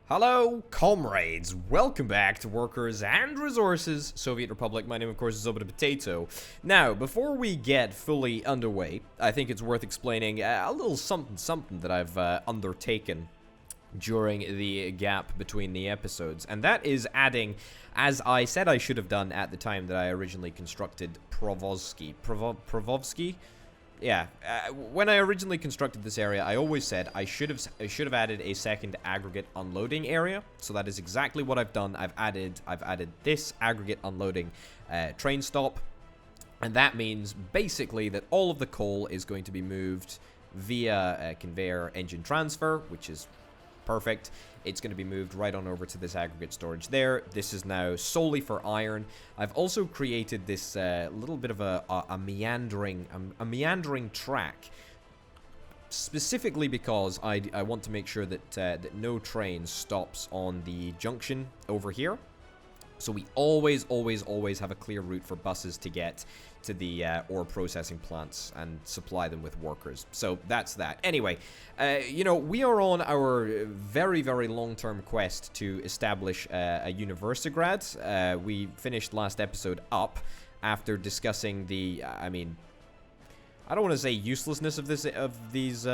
Hello, comrades. Welcome back to Workers and Resources, Soviet Republic. My name, of course, is Zobita Potato. Now, before we get fully underway, I think it's worth explaining a little something that I've undertaken during the gap between the episodes, and that is adding, as I said I should have done at the time that I originally constructed Provovsky. Yeah, when I originally constructed this area, I always said I should have added a second aggregate unloading area. So that is exactly what I've done. I've added this aggregate unloading train stop, and that means basically that all of the coal is going to be moved via conveyor engine transfer, which is perfect. It's going to be moved right on over to this aggregate storage there. This is now solely for iron. I've also created this little bit of a meandering track, specifically because I want to make sure that that no train stops on the junction over here. So we always have a clear route for buses to get to the ore processing plants and supply them with workers. So that's that. Anyway, you know, we are on our very long-term quest to establish a Universigrad. We finished last episode up after discussing the, I don't want to say uselessness of these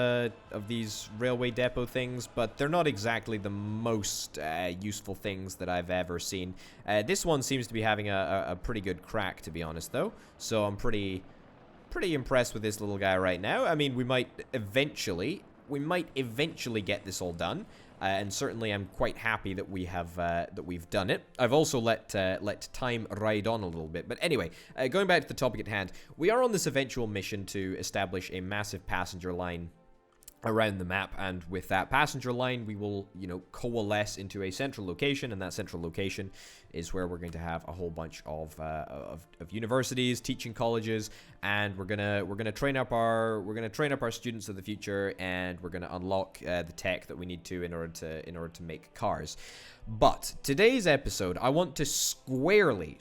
railway depot things, but they're not exactly the most useful things that I've ever seen. This one seems to be having a pretty good crack, to be honest, though. So I'm pretty impressed with this little guy right now. I mean, we might eventually get this all done. And certainly, I'm quite happy that we've done it. I've also let time ride on a little bit. But anyway, going back to the topic at hand, we are on this eventual mission to establish a massive passenger line around the map, and with that passenger line, we will, you know, coalesce into a central location, and that central location is where we're going to have a whole bunch of universities, teaching colleges, and we're gonna train up our students of the future, and we're gonna unlock the tech that we need to in order to make cars. But today's episode, I want to squarely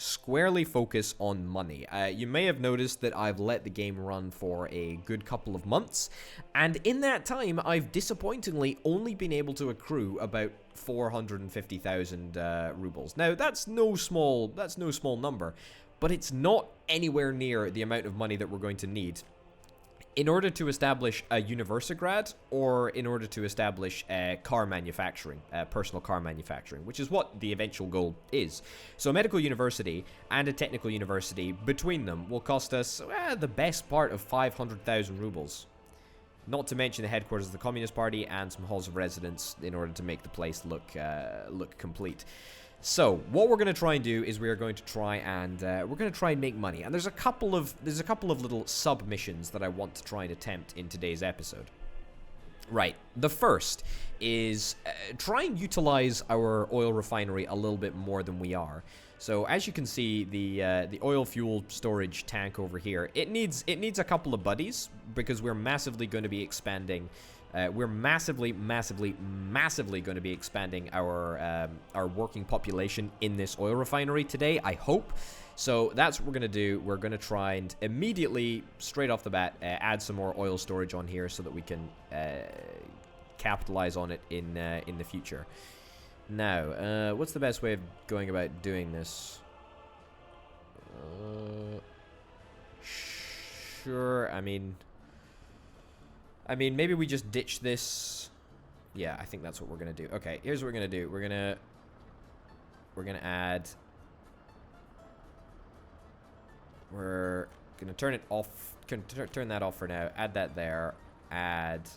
focus on money. You may have noticed that I've let the game run for a good couple of months, and in that time, I've disappointingly only been able to accrue about 450,000 rubles. Now, that's no small number, but it's not anywhere near the amount of money that we're going to need in order to establish a Universigrad, or in order to establish car manufacturing, personal car manufacturing, which is what the eventual goal is. So a medical university and a technical university, between them, will cost us the best part of 500,000 rubles. Not to mention the headquarters of the Communist Party and some halls of residence in order to make the place look complete. So what we're going to try and do is we're going to try and make money. And there's a couple of little submissions that I want to try and attempt in today's episode. Right. The first is try and utilize our oil refinery a little bit more than we are. So as you can see, the oil fuel storage tank over here, it needs a couple of buddies, because we're massively going to be expanding. We're massively going to be expanding our working population in this oil refinery today, I hope. So that's what we're going to do. We're going to try and immediately, straight off the bat, add some more oil storage on here so that we can capitalize on it in the future. Now, what's the best way of going about doing this? Sure, I mean, maybe we just ditch this. Yeah, I think that's what we're gonna do. Okay, here's what we're gonna do. We're gonna add. We're gonna turn it off. Turn that off for now. Add that there. Add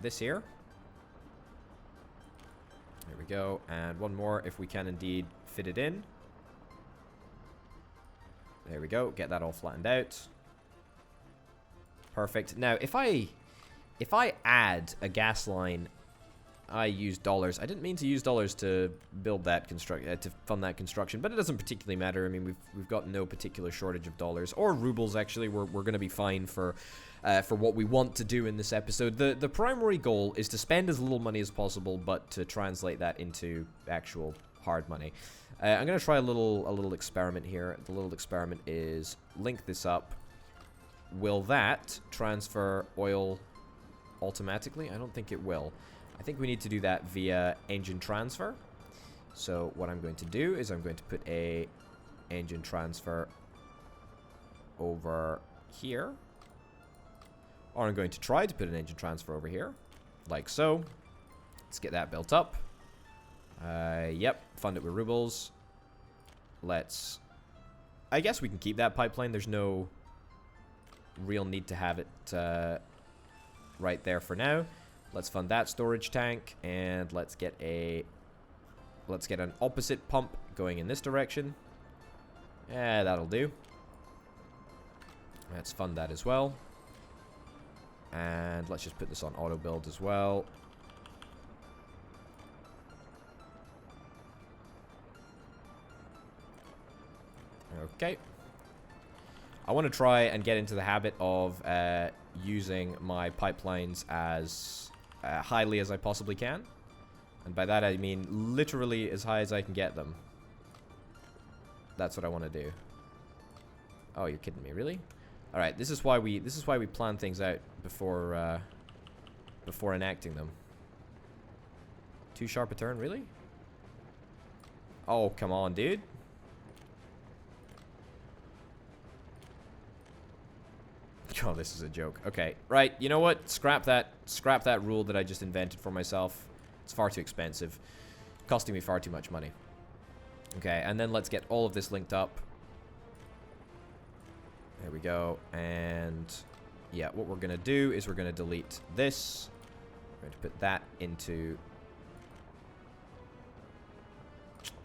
this here. There we go. And one more, if we can indeed fit it in. There we go. Get that all flattened out. Perfect. Now, if I add a gas line, I use dollars. I didn't mean to use dollars to build that to fund that construction, but it doesn't particularly matter. I mean, we've got no particular shortage of dollars or rubles. Actually, we're going to be fine for what we want to do in this episode. The primary goal is to spend as little money as possible, but to translate that into actual hard money. I'm going to try a little experiment here. The little experiment is link this up. Will that transfer oil automatically? I don't think it will. I think we need to do that via engine transfer. So what I'm going to do is I'm going to put a engine transfer over here. Or I'm going to try to put an engine transfer over here. Like so. Let's get that built up. Yep, fund it with rubles. Let's... I guess we can keep that pipeline. There's no real need to have it right there for now. Let's fund that storage tank, and let's get an opposite pump going in this direction. Yeah, that'll do. Let's fund that as well. And let's just put this on auto build as well. Okay. I want to try and get into the habit of using my pipelines as highly as I possibly can. And by that I mean literally as high as I can get them. That's what I want to do. Oh, you're kidding me, really? All right, this is why we plan things out before before enacting them. Too sharp a turn, really? Oh, come on, dude. Oh, this is a joke. Okay, right. You know what? Scrap that rule that I just invented for myself. It's far too expensive. Costing me far too much money. Okay, and then let's get all of this linked up. There we go. And yeah, what we're going to do is we're going to delete this. We're going to put that into...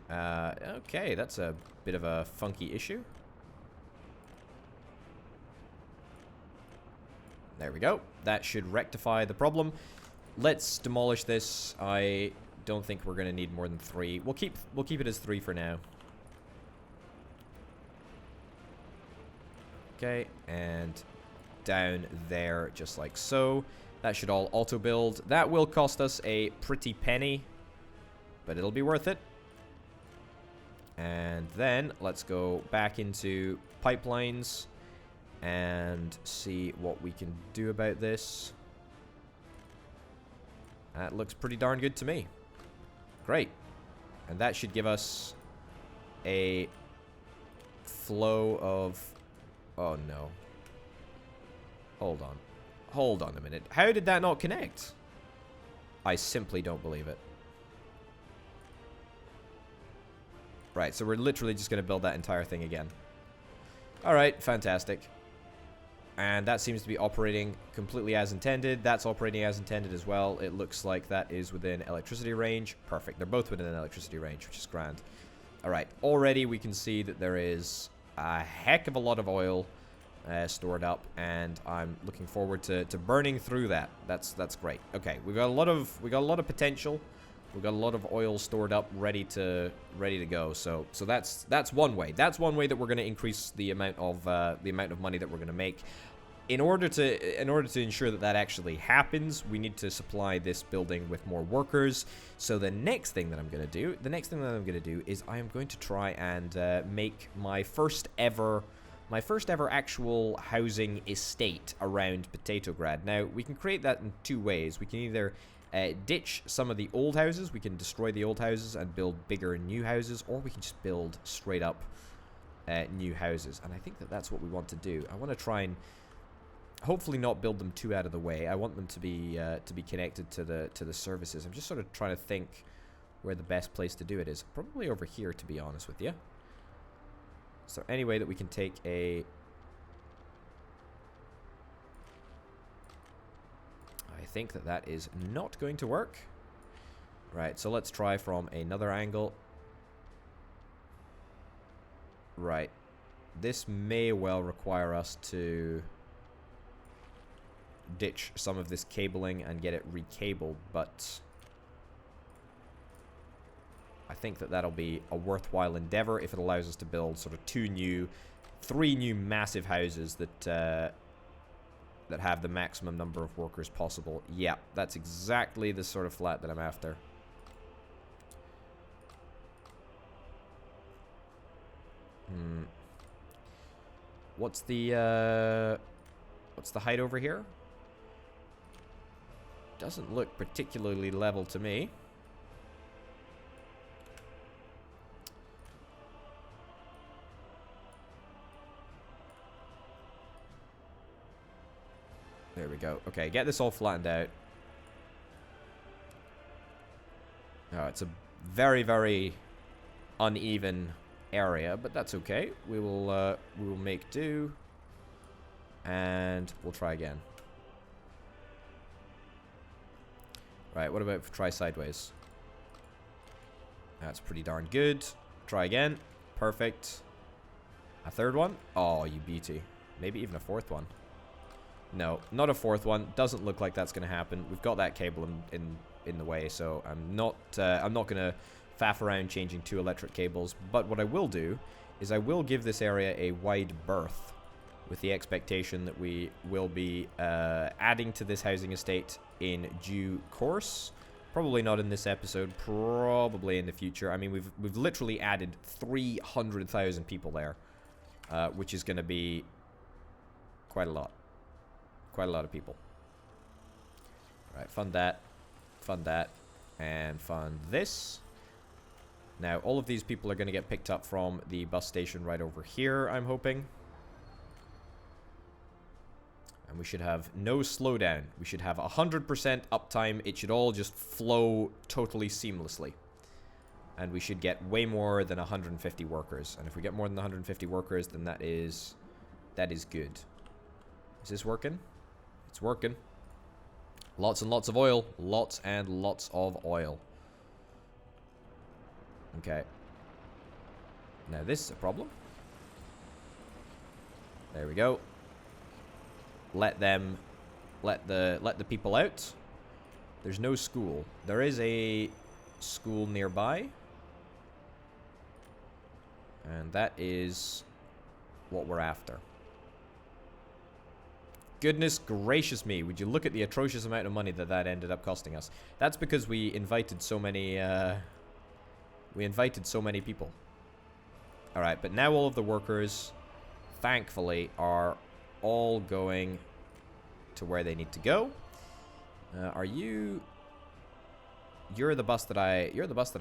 okay, that's a bit of a funky issue. There we go. That should rectify the problem. Let's demolish this. I don't think we're going to need more than 3. We'll keep it as 3 for now. Okay, and down there just like so. That should all auto build. That will cost us a pretty penny, but it'll be worth it. And then let's go back into pipelines and see what we can do about this. That looks pretty darn good to me. Great. And that should give us a flow of... Oh, no. Hold on. Hold on a minute. How did that not connect? I simply don't believe it. Right, so we're literally just going to build that entire thing again. Alright, fantastic. And that seems to be operating completely as intended. That's operating as intended as well. It looks like that is within electricity range. Perfect. They're both within electricity range, which is grand. Alright, already we can see that there is a heck of a lot of oil stored up, and I'm looking forward to burning through that. That's great. Okay, we got a lot of potential. We've got a lot of oil stored up, ready to go. So that's one way. That's one way that we're going to increase the amount of money that we're going to make. In order to ensure that actually happens, we need to supply this building with more workers. So the next thing that I'm going to do is I am going to try and make my first ever actual housing estate around Potatograd. Now we can create that in 2 ways. We can either ditch some of the old houses. We can destroy the old houses and build bigger new houses, or we can just build straight up new houses. And I think that's what we want to do. I want to try and hopefully not build them too out of the way. I want them to be connected to the services. I'm just sort of trying to think where the best place to do it is. Probably over here, to be honest with you. So any way that we can take a... I think that is not going to work. Right, so let's try from another angle. Right. This may well require us to ditch some of this cabling and get it recabled, but I think that'll be a worthwhile endeavor if it allows us to build sort of 3 new massive houses that have the maximum number of workers possible. Yeah, that's exactly the sort of flat that I'm after. What's the height over here? Doesn't look particularly level to me. There we go. Okay, get this all flattened out. Oh, it's a very, very uneven area, but that's okay. We will make do, and we'll try again. Right, what about if we try sideways? That's pretty darn good. Try again. Perfect. A third one? Oh, you beauty. Maybe even a fourth one. No, not a fourth one. Doesn't look like that's going to happen. We've got that cable in the way, so I'm not going to faff around changing 2 electric cables. But what I will do is I will give this area a wide berth with the expectation that we will be adding to this housing estate in due course. Probably not in this episode, probably in the future. I mean, we've literally added 300,000 people there, which is going to be quite a lot. Quite a lot of people. Right, fund that, and fund this. Now, all of these people are going to get picked up from the bus station right over here, I'm hoping. And we should have no slowdown. We should have 100% uptime. It should all just flow totally seamlessly. And we should get way more than 150 workers. And if we get more than 150 workers, then that is good. Is this working? It's working. Lots and lots of oil. Lots and lots of oil. Okay. Now this is a problem. There we go. Let the people out. There's no school. There is a school nearby. And that is what we're after. Goodness gracious me, would you look at the atrocious amount of money that ended up costing us. That's because we invited so many people. Alright, but now all of the workers, thankfully, are all going to where they need to go. Are you... You're the bus that I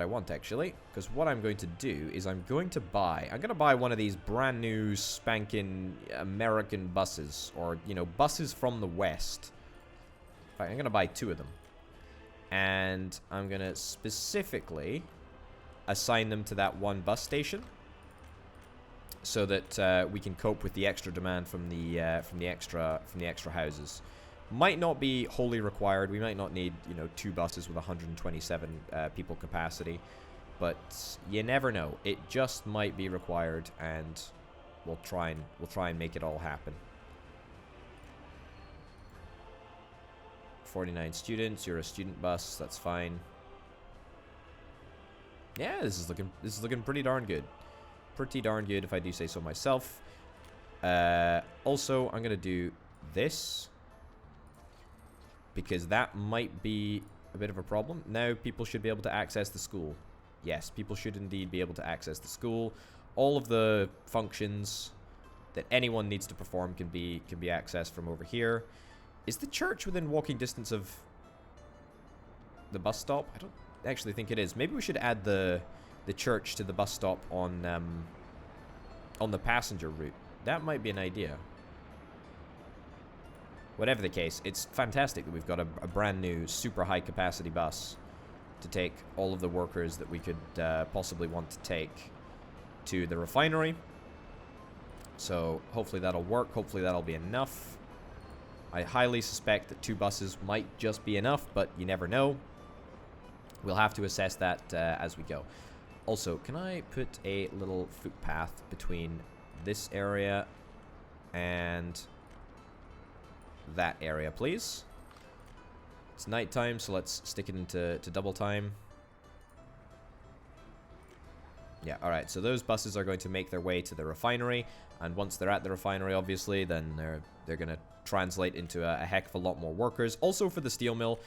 want, actually, because what I'm going to do is I'm going to buy one of these brand new spanking American buses, or, you know, buses from the West. In fact, I'm going to buy 2 of them. And I'm going to specifically assign them to that one bus station so that we can cope with the extra demand from the extra houses. Might not be wholly required. We might not need, you know, 2 buses with 127 people capacity, but you never know. It just might be required, and we'll try and make it all happen. 49 students. You're a student bus. That's fine. Yeah, this is looking pretty darn good. Pretty darn good, if I do say so myself. Also, I'm gonna do this, because that might be a bit of a problem. Now people should be able to access the school. Yes, people should indeed be able to access the school. All of the functions that anyone needs to perform can be accessed from over here. Is the church within walking distance of the bus stop? I don't actually think it is. Maybe we should add the church to the bus stop on the passenger route. That might be an idea. Whatever the case, it's fantastic that we've got a brand new super high capacity bus to take all of the workers that we could possibly want to take to the refinery. So hopefully that'll work. Hopefully that'll be enough. I highly suspect that 2 buses might just be enough, but you never know. We'll have to assess that as we go. Also, can I put a little footpath between this area and that area, please? It's nighttime, so let's stick it into double time. Yeah, alright, so those buses are going to make their way to the refinery, and once they're at the refinery, obviously, then they're going to translate into a heck of a lot more workers. Also for the steel mill,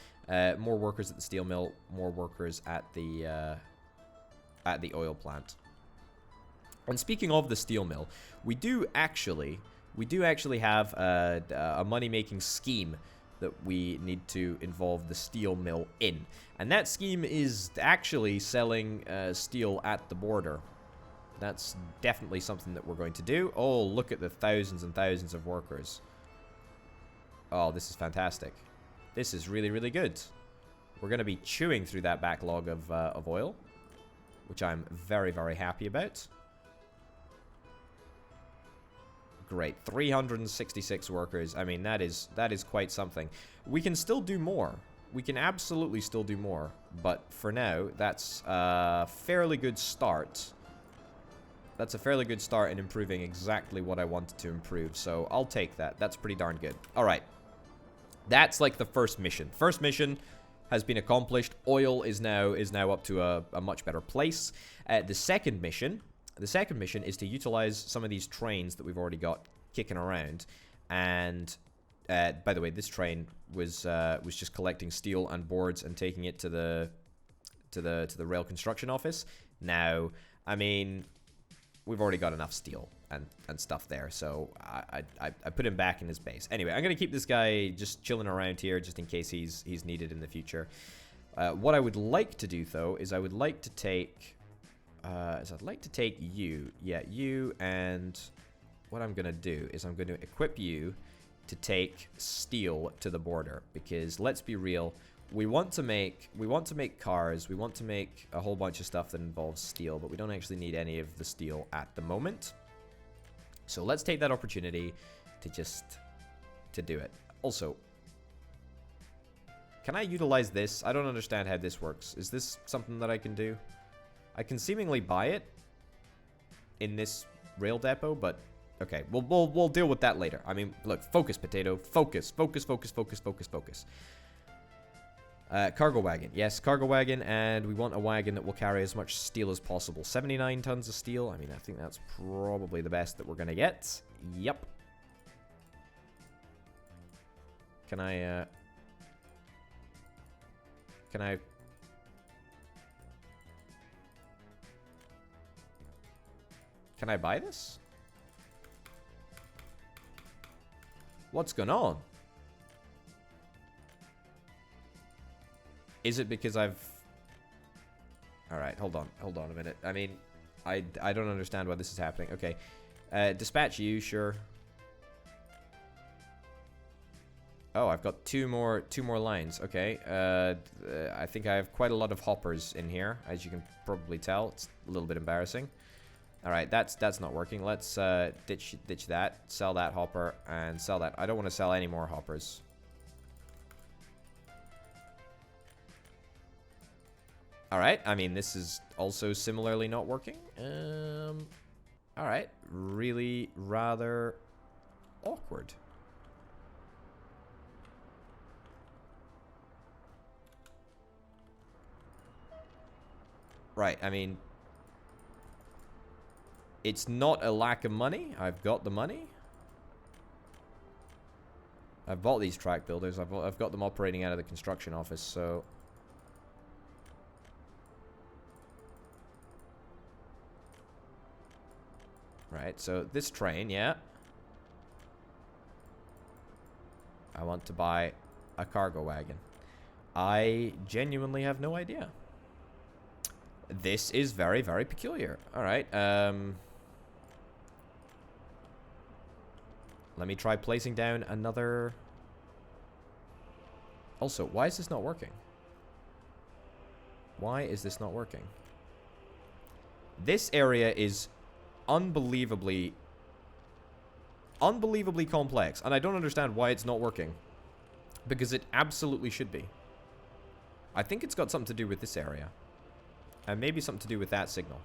more workers at the steel mill, more workers at the oil plant. And speaking of the steel mill, we do actually have a money-making scheme that we need to involve the steel mill in. And that scheme is actually selling steel at the border. That's definitely something that we're going to do. Oh, look at the thousands and thousands of workers. Oh, this is fantastic. This is really, really good. We're going to be chewing through that backlog of oil, which I'm very, very happy about. Great. 366 workers. I mean, that is quite something. We can still do more. We can absolutely still do more. But for now, that's a fairly good start. That's a fairly good start in improving exactly what I wanted to improve. So I'll take that. That's pretty darn good. All right. That's like the first mission. First mission has been accomplished. Oil is now up to a much better place. The second mission is to utilize some of these trains that we've already got kicking around. And by the way, this train was just collecting steel and boards and taking it to the rail construction office. Now, I mean, we've already got enough steel and stuff there, so I put him back in his base. Anyway, I'm gonna keep this guy just chilling around here just in case he's needed in the future. What I would like to do though is I would like to take you, yeah, you, and what I'm gonna do is I'm going to equip you to take steel to the border, because let's be real, we want to make cars, we want to make a whole bunch of stuff that involves steel, but we don't actually need any of the steel at the moment. So let's take that opportunity to do it. Also, can I utilize this? I don't understand how this works. Is this something that I can do? I can seemingly buy it in this rail depot, but okay, we'll deal with that later. I mean, look, focus, potato, focus. Cargo wagon. Yes, cargo wagon, and we want a wagon that will carry as much steel as possible. 79 tons of steel. I mean, I think that's probably the best that we're going to get. Yep. Can I buy this? What's going on? Is it because I've... Alright, hold on a minute. I mean, I don't understand why this is happening. Okay. Dispatch you, sure. Oh, I've got two more lines. Okay. I think I have quite a lot of hoppers in here, as you can probably tell. It's a little bit embarrassing. Alright, that's not working. Let's ditch that, sell that hopper, and sell that. I don't want to sell any more hoppers. Alright, I mean, this is also similarly not working. Alright, really rather awkward. Right, I mean, it's not a lack of money. I've got the money. I've bought these track builders. I've got them operating out of the construction office, so... Right, so this train, yeah. I want to buy a cargo wagon. I genuinely have no idea. This is very, very peculiar. Alright, let me try placing down another... Also, why is this not working? Why is this not working? This area is unbelievably complex, and I don't understand why it's not working, because it absolutely should be. I think it's got something to do with this area, and maybe something to do with that signal.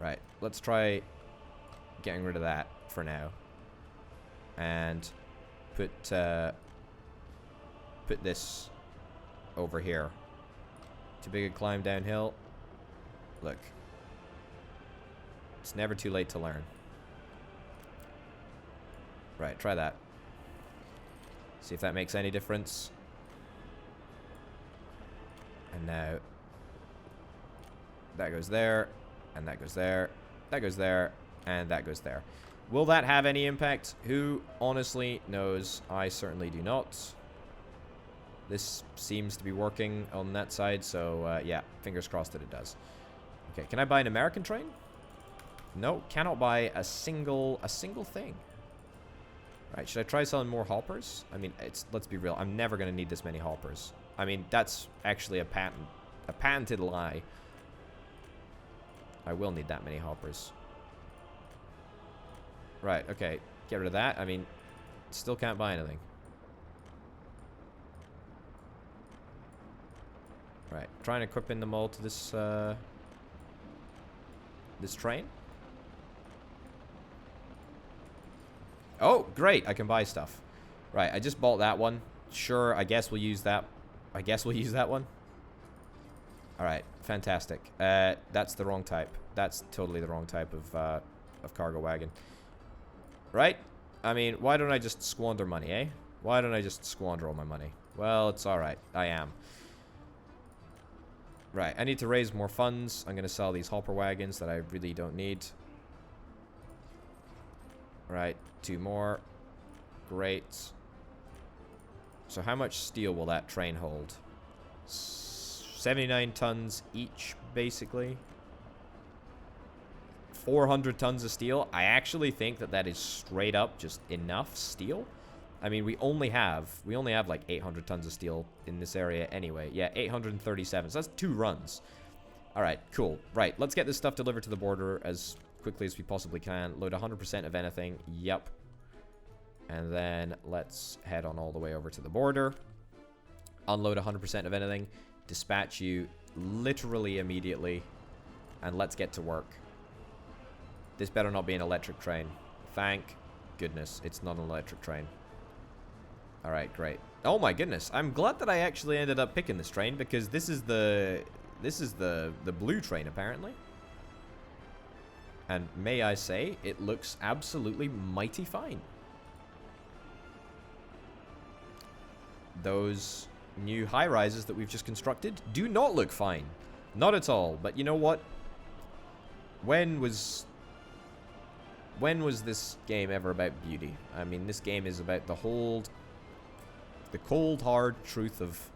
Right, let's try getting rid of that for now, and put this over here. Too big a climb downhill. Look. It's never too late to learn. Right, try that. See if that makes any difference. And now that goes there, and that goes there, that goes there, and that goes there. Will that have any impact? Who honestly knows? I certainly do not. This seems to be working on that side, so yeah, fingers crossed that it does. Okay, can I buy an American train? No, cannot buy a single thing. Right, should I try selling more hoppers? I mean, let's be real, I'm never going to need this many hoppers. I mean, that's actually a patented lie. I will need that many hoppers. Right, okay, get rid of that. I mean, still can't buy anything. Right, trying to equip in them all to this, this train. Oh, great, I can buy stuff. Right, I just bought that one. Sure, I guess we'll use that. I guess we'll use that one. Alright, fantastic. That's the wrong type. That's totally the wrong type of cargo wagon. Right? I mean, why don't I just squander money, eh? Why don't I just squander all my money? Well, it's alright. I am. Right, I need to raise more funds. I'm going to sell these hopper wagons that I really don't need. Right, 2 more. Great. So how much steel will that train hold? 79 tons each, basically. 400 tons of steel. I actually think that that is straight up just enough steel. I mean, we only have like 800 tons of steel in this area anyway. Yeah, 837. So that's 2 runs. All right, cool. Right, let's get this stuff delivered to the border as quickly as we possibly can. Load 100% of anything. Yep. And then let's head on all the way over to the border. Unload 100% of anything. Dispatch you literally immediately. And let's get to work. This better not be an electric train. Thank goodness it's not an electric train. Alright, great. Oh my goodness. I'm glad that I actually ended up picking this train because this is the blue train apparently. And may I say, it looks absolutely mighty fine. Those new high-rises that we've just constructed do not look fine. Not at all. But you know what? When was this game ever about beauty? I mean, this game is about the cold, hard truth of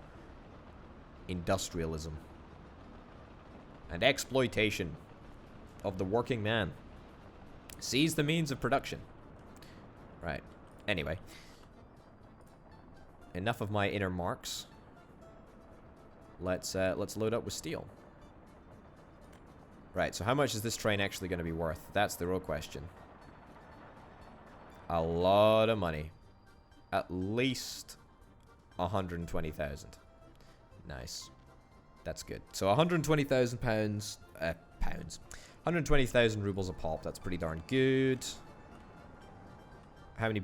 industrialism and exploitation of the working man. Seize the means of production. Right. Anyway. Enough of my inner marks. Let's load up with steel. Right, so how much is this train actually going to be worth? That's the real question. A lot of money. At least 120,000. Nice. That's good. So 120,000 pounds. 120,000 rubles a pop. That's pretty darn good. How many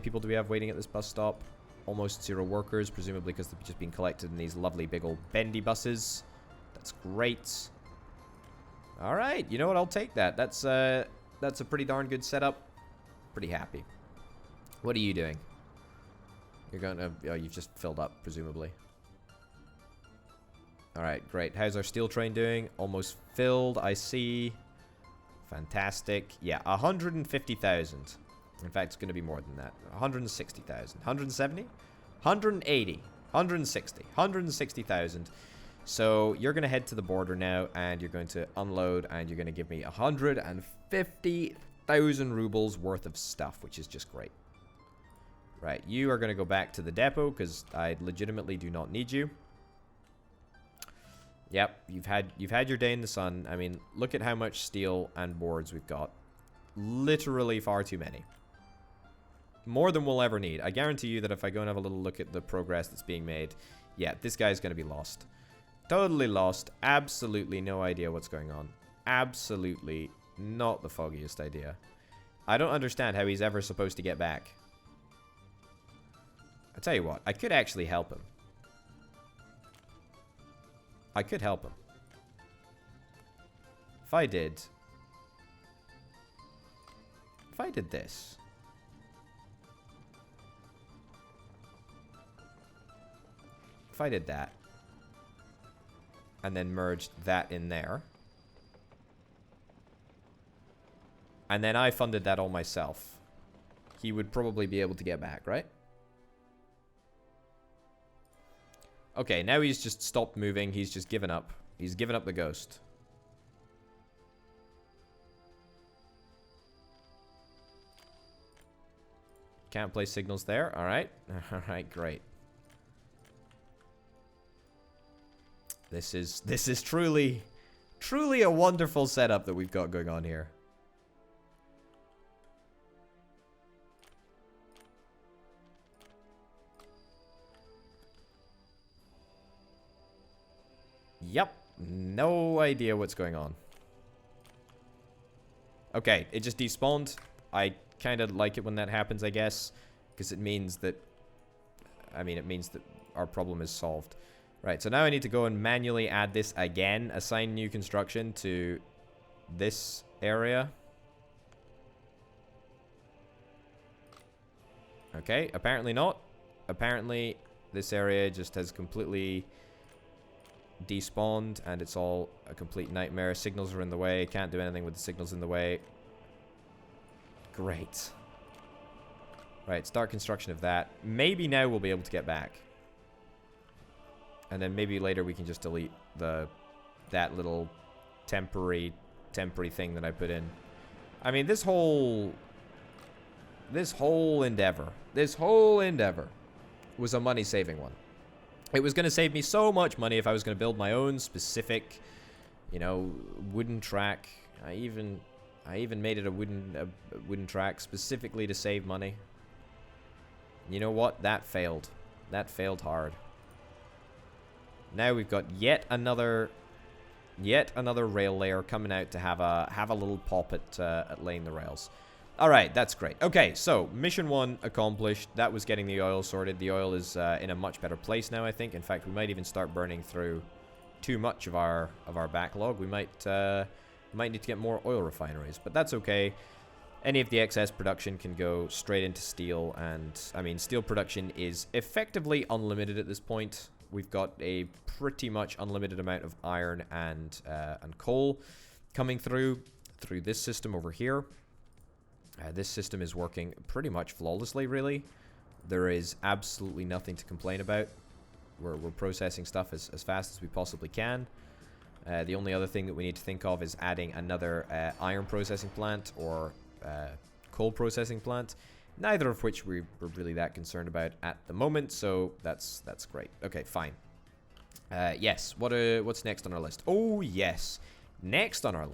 people do we have waiting at this bus stop? Almost 0 workers, presumably because they've just been collected in these lovely big old bendy buses. That's great. All right, you know what? I'll take that. That's a pretty darn good setup. Pretty happy. What are you doing? You're going to... Oh, you've just filled up, presumably. All right, great. How's our steel train doing? Almost filled, I see. Fantastic. Yeah, 150,000. In fact, it's going to be more than that. 160,000. 170? 180. 160. 160,000. So you're going to head to the border now, and you're going to unload, and you're going to give me 150,000 rubles worth of stuff, which is just great. Right, you are going to go back to the depot, because I legitimately do not need you. Yep, you've had your day in the sun. I mean, look at how much steel and boards we've got. Literally far too many. More than we'll ever need. I guarantee you that if I go and have a little look at the progress that's being made, yeah, this guy's going to be lost. Totally lost. Absolutely no idea what's going on. Absolutely not the foggiest idea. I don't understand how he's ever supposed to get back. I tell you what, I could actually help him. I could help him. If I did this. If I did that. And then merged that in there. and then I funded that all myself, he would probably be able to get back, right? Okay, now he's just stopped moving. He's just given up. He's given up the ghost. Can't place signals there. Alright. Alright, great. This is truly a wonderful setup that we've got going on here. Yep. No idea what's going on. Okay, it just despawned. I kind of like it when that happens, I guess. Because it means that... I mean, it means that our problem is solved. Right, so now I need to go and manually add this again. Assign new construction to this area. Okay, apparently not. Apparently, this area just has completely... despawned, and it's all a complete nightmare. Signals are in the way. Can't do anything with the signals in the way. Great. Right, start construction of that. Maybe now we'll be able to get back. And then maybe later we can just delete that little temporary thing that I put in. I mean, this whole endeavor was a money-saving one. It was going to save me so much money if I was going to build my own specific, you know, wooden track. I even made it a wooden track specifically to save money. You know what? That failed. That failed hard. Now we've got yet another rail layer coming out to have a little pop at laying the rails. All right, that's great. Okay, so mission 1 accomplished. That was getting the oil sorted. The oil is in a much better place now, I think. In fact, we might even start burning through too much of our backlog. We might need to get more oil refineries, but that's okay. Any of the excess production can go straight into steel, and I mean, steel production is effectively unlimited at this point. We've got a pretty much unlimited amount of iron and coal coming through this system over here. This system is working pretty much flawlessly, really. There is absolutely nothing to complain about. We're processing stuff as fast as we possibly can. The only other thing that we need to think of is adding another iron processing plant or coal processing plant. Neither of which we're really that concerned about at the moment, so that's great. Okay, fine. Yes, what's next on our list? Oh, yes. Next on our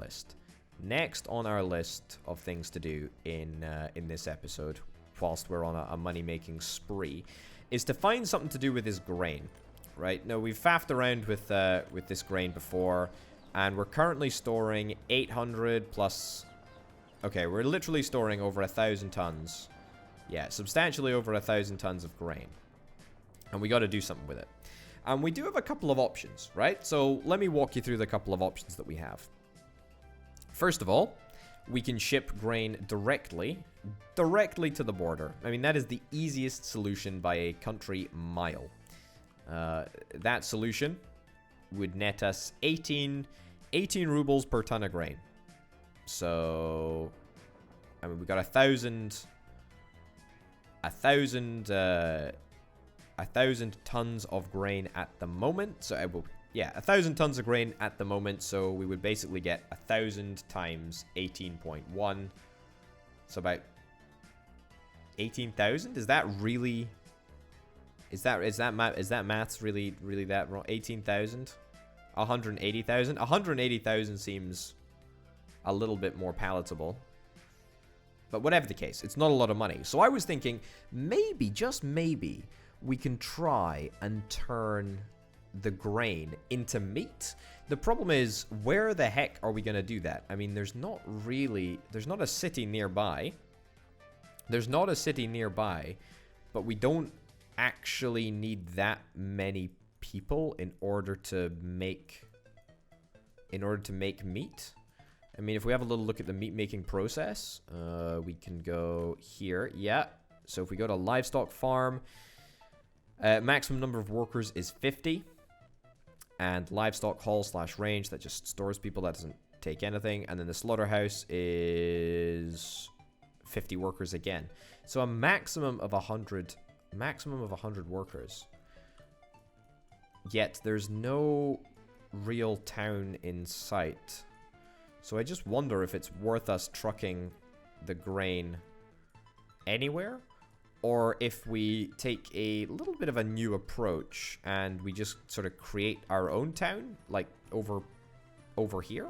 list of things to do in this episode, whilst we're on a money-making spree, is to find something to do with this grain. Right? Now, we've faffed around with this grain before, and we're currently storing 800 plus... Okay, we're literally storing over 1,000 tons. Yeah, substantially over 1,000 tons of grain. And we got to do something with it. And we do have a couple of options, right? So let me walk you through the couple of options that we have. First of all, we can ship grain directly to the border. I mean, that is the easiest solution by a country mile. That solution would net us 18 rubles per ton of grain. So, I mean, we got 1,000 tons of grain at the moment. So, yeah, 1,000 tons of grain at the moment. So we would basically get 1,000 times 18.1. So about 18,000. Is that really? Is that maths really that wrong? 18,000, 180,000. 180,000 seems a little bit more palatable. But whatever the case, it's not a lot of money. So I was thinking, maybe, just maybe, we can try and turn the grain into meat. The problem is, where the heck are we going to do that? I mean, there's not a city nearby. But we don't actually need that many people in order to make meat. I mean, if we have a little look at the meat making process, we can go here. Yeah. So if we go to livestock farm, maximum number of workers is 50. And livestock haul / range, that just stores people. That take anything. And then the slaughterhouse is 50 workers again. So a maximum of 100 workers. Yet there's no real town in sight. So I just wonder if it's worth us trucking the grain anywhere, or if we take a little bit of a new approach and we just sort of create our own town, like over here.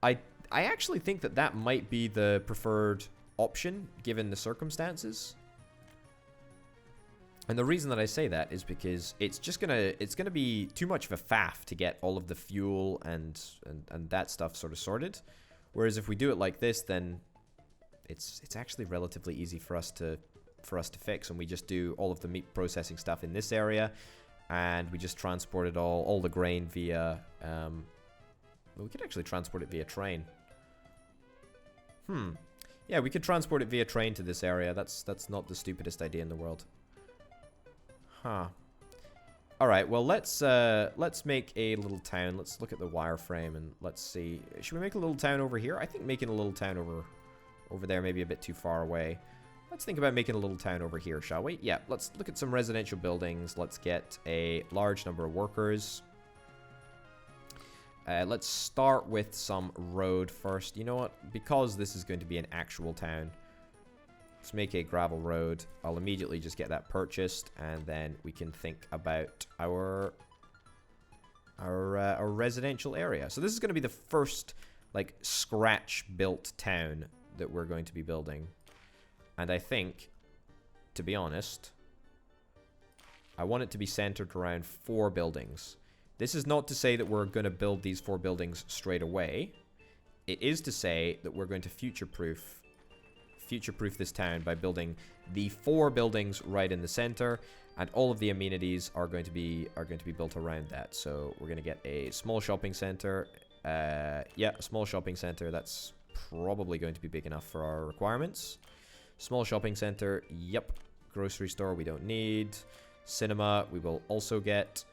I actually think that might be the preferred option given the circumstances. And the reason that I say that is because it's gonna be too much of a faff to get all of the fuel and that stuff sort of sorted. Whereas if we do it like this, then it's actually relatively easy for us to fix, and we just do all of the meat processing stuff in this area, and we just transport it all the grain via we could actually transport it via train. Yeah, we could transport it via train to this area. That's not the stupidest idea in the world. Huh. Alright, well, let's make a little town. Let's look at the wireframe and let's see. Should we make a little town over here? I think making a little town over there may be a bit too far away. Let's think about making a little town over here, shall we? Yeah, let's look at some residential buildings. Let's get a large number of workers. Let's start with some road first. You know what? Because this is going to be an actual town, let's make a gravel road. I'll immediately just get that purchased, and then we can think about our residential area. So this is going to be the first, like, scratch-built town that we're going to be building. And I think, to be honest, I want it to be centered around 4 buildings. This is not to say that we're going to build these 4 buildings straight away. It is to say that we're going to future-proof this town by building the 4 buildings right in the center, and all of the amenities are going to be built around that. So we're going to get a small shopping center. Yeah, a small shopping center. That's probably going to be big enough for our requirements. Small shopping center. Yep. Grocery store we don't need. Cinema we will also get.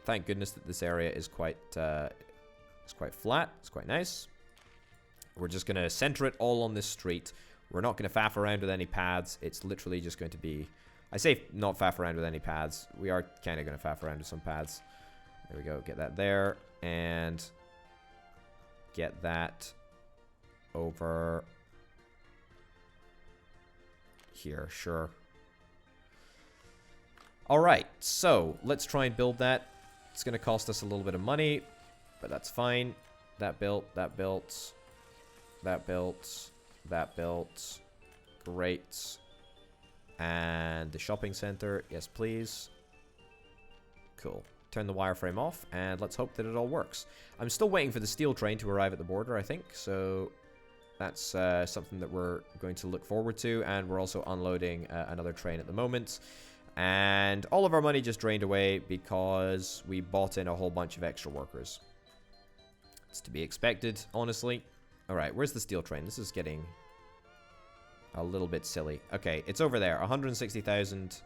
Thank goodness that this area is quite flat. It's quite nice. We're just going to center it all on this street. We're not going to faff around with any paths. It's literally just going to be... I say not faff around with any paths. We are kind of going to faff around with some paths. There we go. Get that there. And get that over here. Sure. Alright. So, let's try and build that. It's going to cost us a little bit of money, but that's fine. That built. That built. That built. That built. Great. And the shopping center. Yes, please. Cool. Turn the wireframe off, and let's hope that it all works. I'm still waiting for the steel train to arrive at the border, I think. So that's something that we're going to look forward to. And we're also unloading another train at the moment. And all of our money just drained away because we bought in a whole bunch of extra workers. It's to be expected, honestly. Alright, where's the steel train? This is getting a little bit silly. Okay, it's over there. 160,000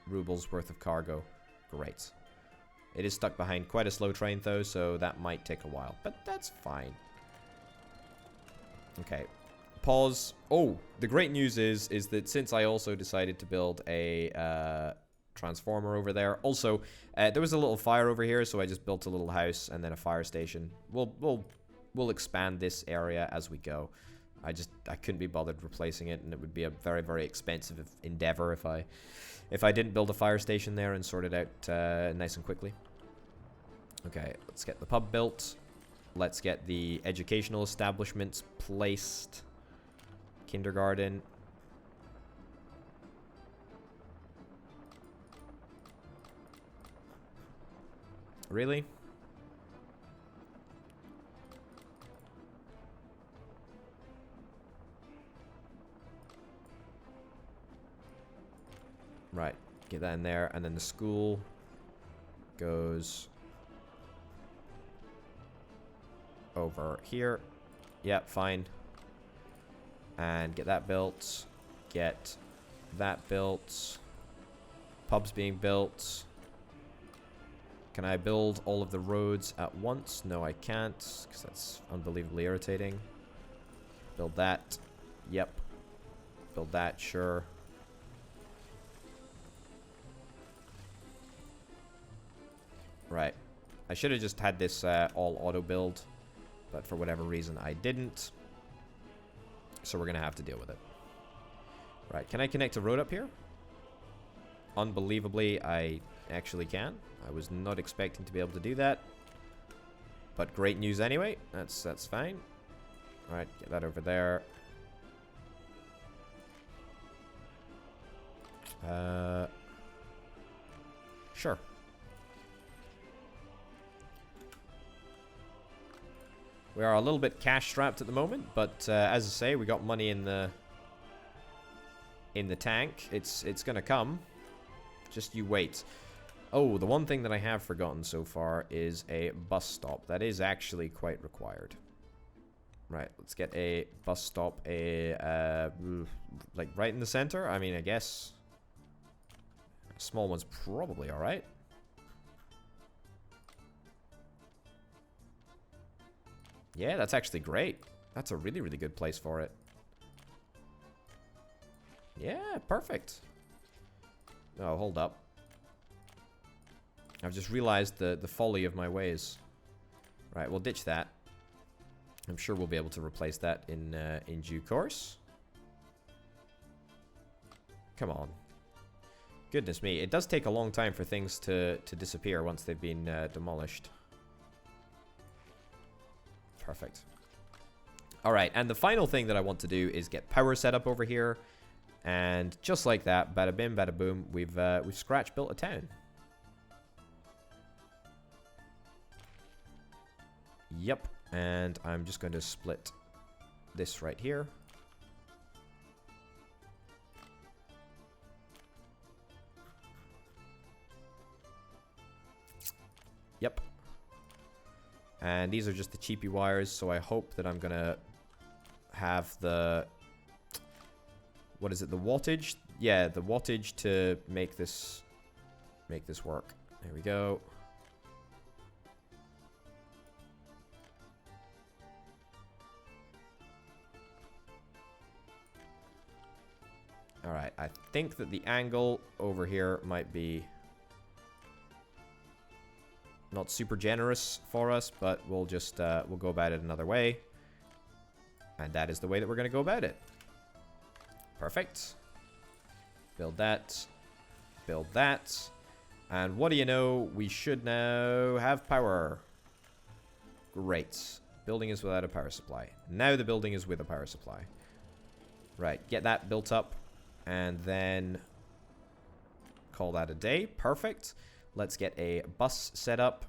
rubles worth of cargo. Great. It is stuck behind quite a slow train, though, so that might take a while. But that's fine. Okay. Pause. Oh, the great news is that since I also decided to build a transformer over there. Also, there was a little fire over here, so I just built a little house and then a fire station. We'll expand this area as we go. I couldn't be bothered replacing it, and it would be a very, very expensive endeavor if I didn't build a fire station there and sort it out nice and quickly. Okay, let's get the pub built. Let's get the educational establishments placed. Kindergarten. Really? Right, get that in there, and then the school goes over here. Yep, fine. And get that built. Get that built. Pub's being built. Can I build all of the roads at once? No, I can't, because that's unbelievably irritating. Build that. Yep. Build that, sure. Right. I should have just had this all auto build, but for whatever reason I didn't. So we're going to have to deal with it. Right, can I connect a road up here? Unbelievably, I actually can. I was not expecting to be able to do that. But great news anyway. That's fine. Alright, get that over there. Sure. We are a little bit cash strapped at the moment, but as I say, we got money in the tank. It's gonna come. Just you wait. Oh, the one thing that I have forgotten so far is a bus stop. That is actually quite required. Right, let's get a bus stop, like right in the center. I mean, I guess a small one's probably all right. Yeah, that's actually great. That's a really, really good place for it. Yeah, perfect. Oh, hold up. I've just realized the folly of my ways. Right, we'll ditch that. I'm sure we'll be able to replace that in due course. Come on. Goodness me, it does take a long time for things to disappear once they've been demolished. Perfect. Alright, and the final thing that I want to do is get power set up over here. And just like that, bada bim, bada boom, we've scratch built a town. Yep, and I'm just going to split this right here. Yep. And these are just the cheapy wires, so I hope that I'm gonna have the... What is it, the wattage? Yeah, the wattage to make this work. There we go. Alright, I think that the angle over here might be not super generous for us, but we'll just we'll go about it another way. And that is the way that we're going to go about it. Perfect. Build that. Build that. And what do you know? We should now have power. Great. Building is without a power supply. Now the building is with a power supply. Right, get that built up. And then call that a day. Perfect. Let's get a bus set up.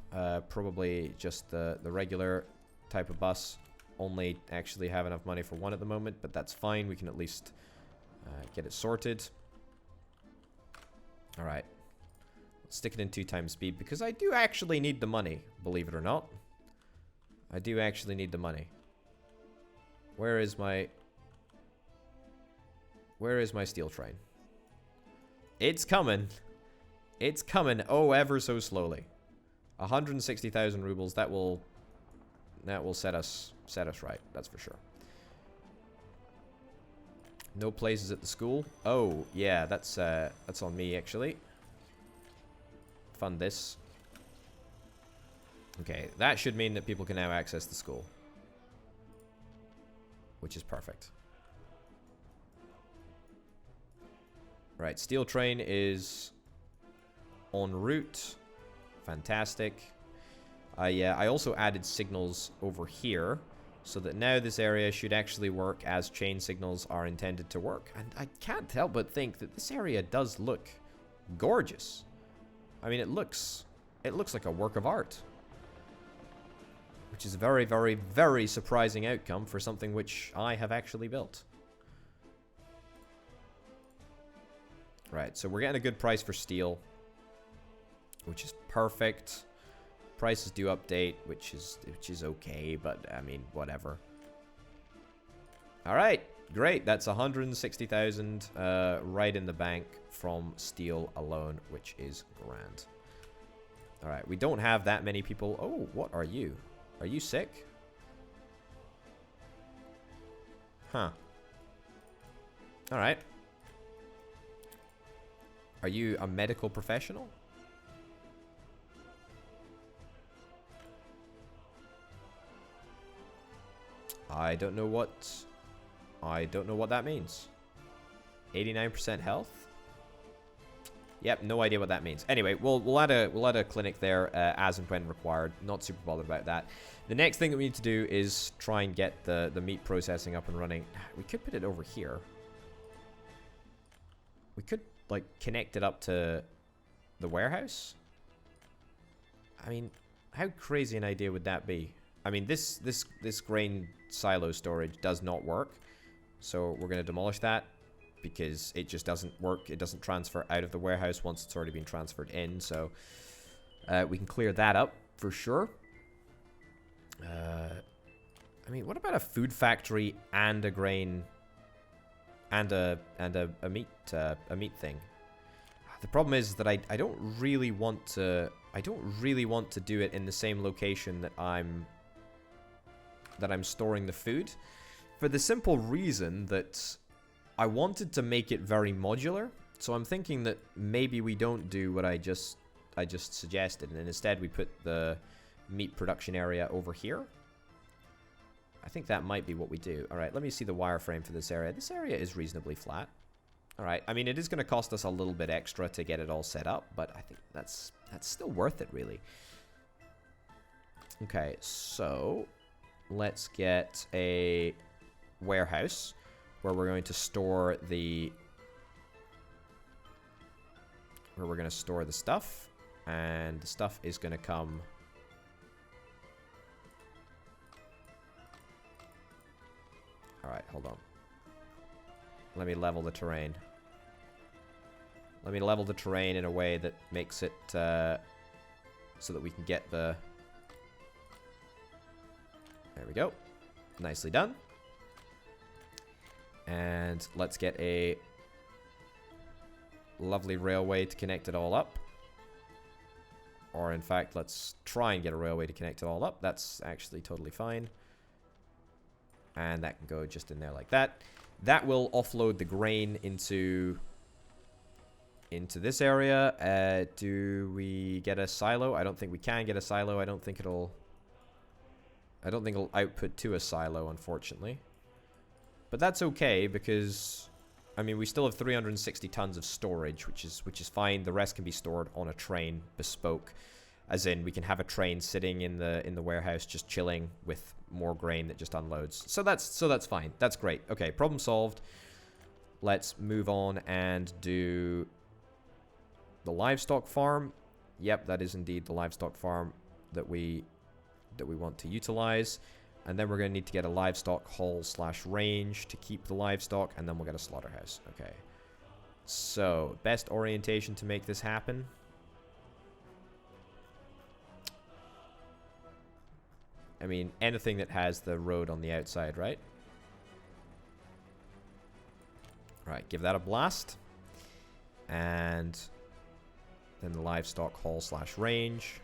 Probably just the regular type of bus. Only actually have enough money for one at the moment, but that's fine. We can at least get it sorted. Alright. Let's stick it in 2x speed because I do actually need the money, believe it or not. I do actually need the money. Where is my steel train? It's coming. It's coming, oh, ever so slowly. 160,000 rubles. That will set us right. That's for sure. No places at the school. Oh, yeah, that's on me actually. Fund this. Okay, that should mean that people can now access the school, which is perfect. Right, steel train is en route. Fantastic. I also added signals over here so that now this area should actually work as chain signals are intended to work. And I can't help but think that this area does look gorgeous. I mean, it looks like a work of art, which is a very, very, very surprising outcome for something which I have actually built. Right, so we're getting a good price for steel, which is perfect. Prices do update, which is okay, but I mean, whatever. All right, great. That's 160,000 right in the bank from steel alone, which is grand. Alright, we don't have that many people. Oh, what are you? Are you sick? Huh. Alright. Are you a medical professional? I don't know what that means. 89% health? Yep, no idea what that means. Anyway, we'll add a clinic there as and when required. Not super bothered about that. The next thing that we need to do is try and get the meat processing up and running. We could put it over here. We could like connect it up to the warehouse. I mean, how crazy an idea would that be? I mean, this grain silo storage does not work, so we're going to demolish that because it just doesn't work. It doesn't transfer out of the warehouse once it's already been transferred in, so we can clear that up for sure. I mean, what about a food factory and a grain and a meat thing? The problem is that I don't really want to do it in the same location that I'm storing the food, for the simple reason that I wanted to make it very modular. So I'm thinking that maybe we don't do what I just suggested, and instead we put the meat production area over here. I think that might be what we do. All right, let me see the wireframe for this area. This area is reasonably flat. All right, I mean, it is going to cost us a little bit extra to get it all set up, but I think that's still worth it, really. Okay, so let's get a warehouse where we're going to store the stuff, and the stuff is going to come. All right, hold on. Let me level the terrain. Let me level the terrain in a way that makes it so that we can get the... There we go. Nicely done. And let's get a lovely railway to connect it all up. Or in fact, let's try and get a railway to connect it all up. That's actually totally fine. And that can go just in there like that. That will offload the grain into this area. Do we get a silo? I don't think we can get a silo. I don't think it'll output to a silo, unfortunately. But that's okay, because I mean, we still have 360 tons of storage, which is fine. The rest can be stored on a train, bespoke, as in we can have a train sitting in the warehouse just chilling with more grain that just unloads. So that's fine. That's great. Okay, problem solved. Let's move on and do the livestock farm. Yep, that is indeed the livestock farm that we want to utilize. And then we're going to need to get a livestock hall/range to keep the livestock, and then we'll get a slaughterhouse. Okay. So, best orientation to make this happen. I mean, anything that has the road on the outside, right? Right, give that a blast. And then the livestock hall/range.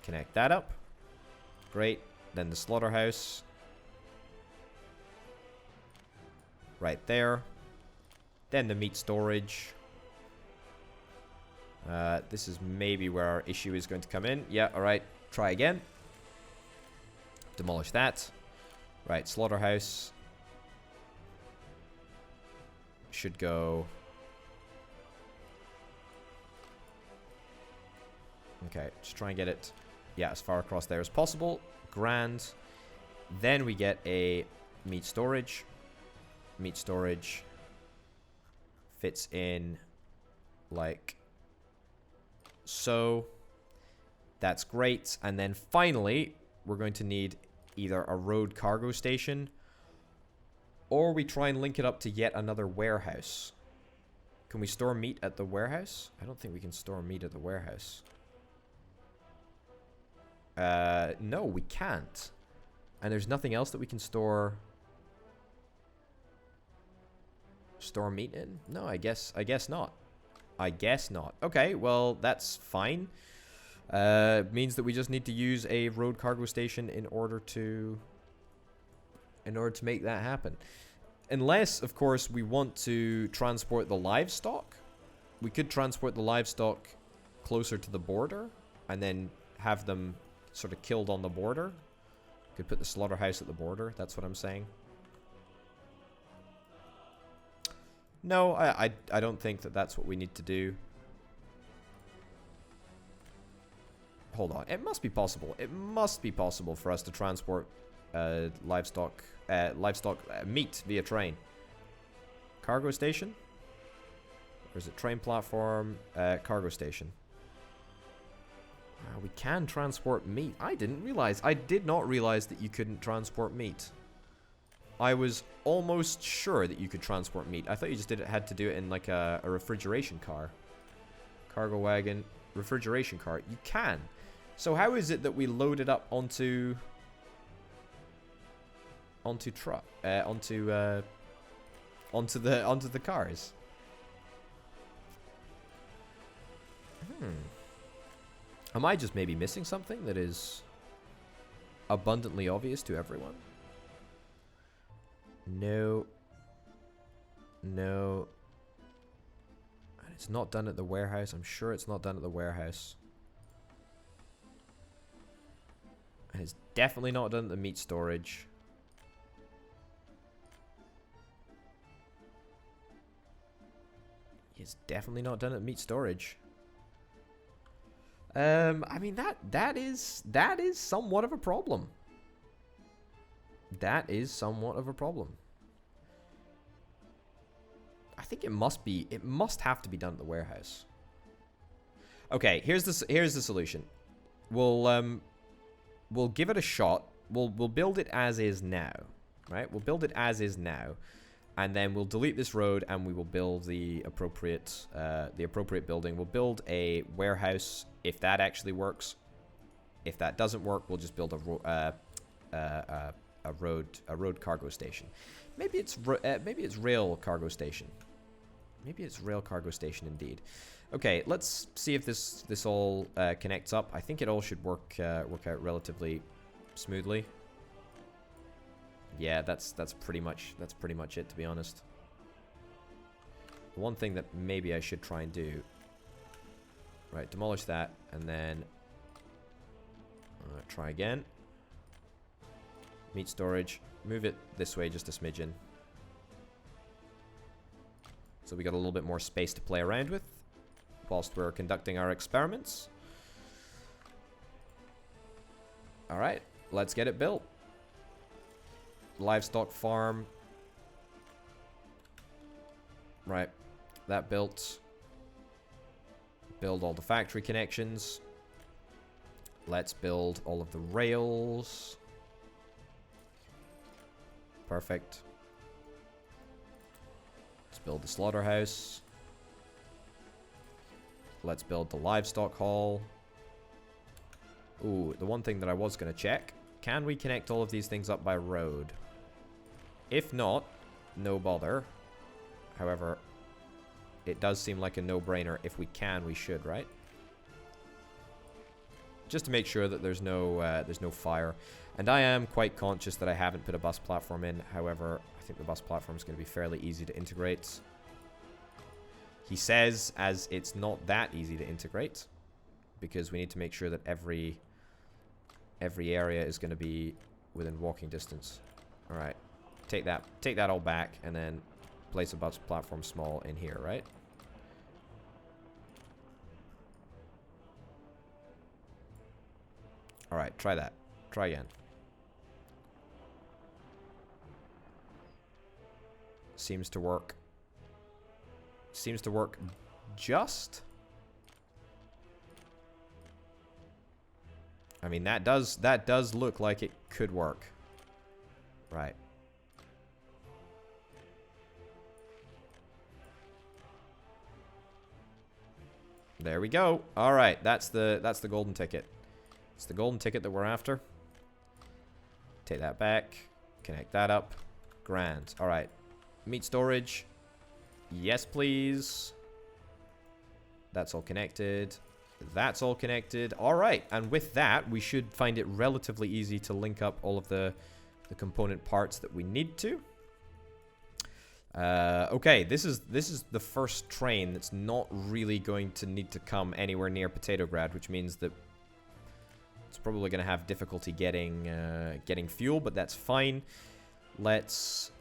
Connect that up. Great. Then the slaughterhouse. Right there. Then the meat storage. This is maybe where our issue is going to come in. Yeah, alright. Try again. Demolish that. Right, slaughterhouse. Should go... Okay, just try and get it, yeah, as far across there as possible. Grand. Then we get a meat storage. Meat storage fits in like so. That's great. And then finally, we're going to need either a road cargo station, or we try and link it up to yet another warehouse. Can we store meat at the warehouse? I don't think we can store meat at the warehouse. No, we can't. And there's nothing else that we can store. Store meat in? No, I guess not. I guess not. Okay, well, that's fine. Means that we just need to use a road cargo station in order to make that happen. Unless, of course, we want to transport the livestock. We could transport the livestock closer to the border and then have them sort of killed on the border. Could put the slaughterhouse at the border. That's what I'm saying. No, I don't think that that's what we need to do. Hold on. It must be possible. It must be possible for us to transport livestock meat via train. Cargo station? Or is it train platform? Cargo station. We can transport meat. I didn't realize. I did not realize that you couldn't transport meat. I was almost sure that you could transport meat. I thought you just had to do it in like a refrigeration car. Cargo wagon, refrigeration car. You can. So how is it that we load it up onto the cars? Am I just maybe missing something that is abundantly obvious to everyone? No. No. And it's not done at the warehouse. I'm sure it's not done at the warehouse. And it's definitely not done at the meat storage. It's definitely not done at meat storage. I mean that is somewhat of a problem. That is somewhat of a problem. I think it must have to be done at the warehouse. Okay, here's the solution. We'll give it a shot. We'll build it as is now, right? We'll build it as is now, and then we'll delete this road and we will build the appropriate building. We'll build a warehouse if that actually works. If that doesn't work, we'll just build a road cargo station. Maybe it's rail cargo station. Maybe it's rail cargo station indeed. Okay, let's see if this all connects up. I think it all should work out relatively smoothly. Yeah, that's pretty much it, to be honest. The one thing that maybe I should try and do, right? Demolish that and then try again. Meat storage. Move it this way just a smidgen. So we got a little bit more space to play around with whilst we're conducting our experiments. Alright, let's get it built. Livestock farm. Right, that built. Build all the factory connections. Let's build all of the rails. Perfect. Let's build the slaughterhouse. Let's build the livestock hall. Ooh, the one thing that I was going to check. Can we connect all of these things up by road? If not, no bother. However, it does seem like a no-brainer. If we can, we should, right? Just to make sure that there's no fire. And I am quite conscious that I haven't put a bus platform in. However, I think the bus platform is going to be fairly easy to integrate. He says as it's not that easy to integrate, because we need to make sure that every area is going to be within walking distance. All right, take that all back, and then place a bus platform small in here, right? All right, try that. Try again. Seems to work. Seems to work just. I mean, that does look like it could work. Right. There we go. All right, that's the golden ticket. It's the golden ticket that we're after. Take that back. Connect that up. Grand. All right. Meat storage. Yes, please. That's all connected. That's all connected. All right. And with that, we should find it relatively easy to link up all of the component parts that we need to. Okay, this is the first train that's not really going to need to come anywhere near Potatograd, which means that it's probably going to have difficulty getting fuel, but that's fine. Let's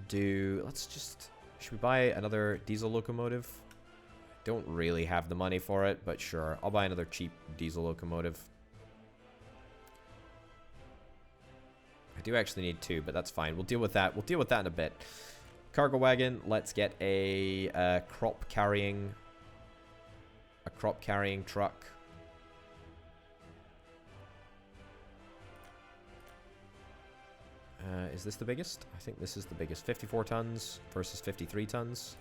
just... Should we buy another diesel locomotive? Don't really have the money for it, but sure. I'll buy another cheap diesel locomotive. I do actually need two, but that's fine. We'll deal with that. We'll deal with that in a bit. Cargo wagon. Let's get a crop carrying truck. Is this the biggest? I think this is the biggest. 54 tons versus 53 tons.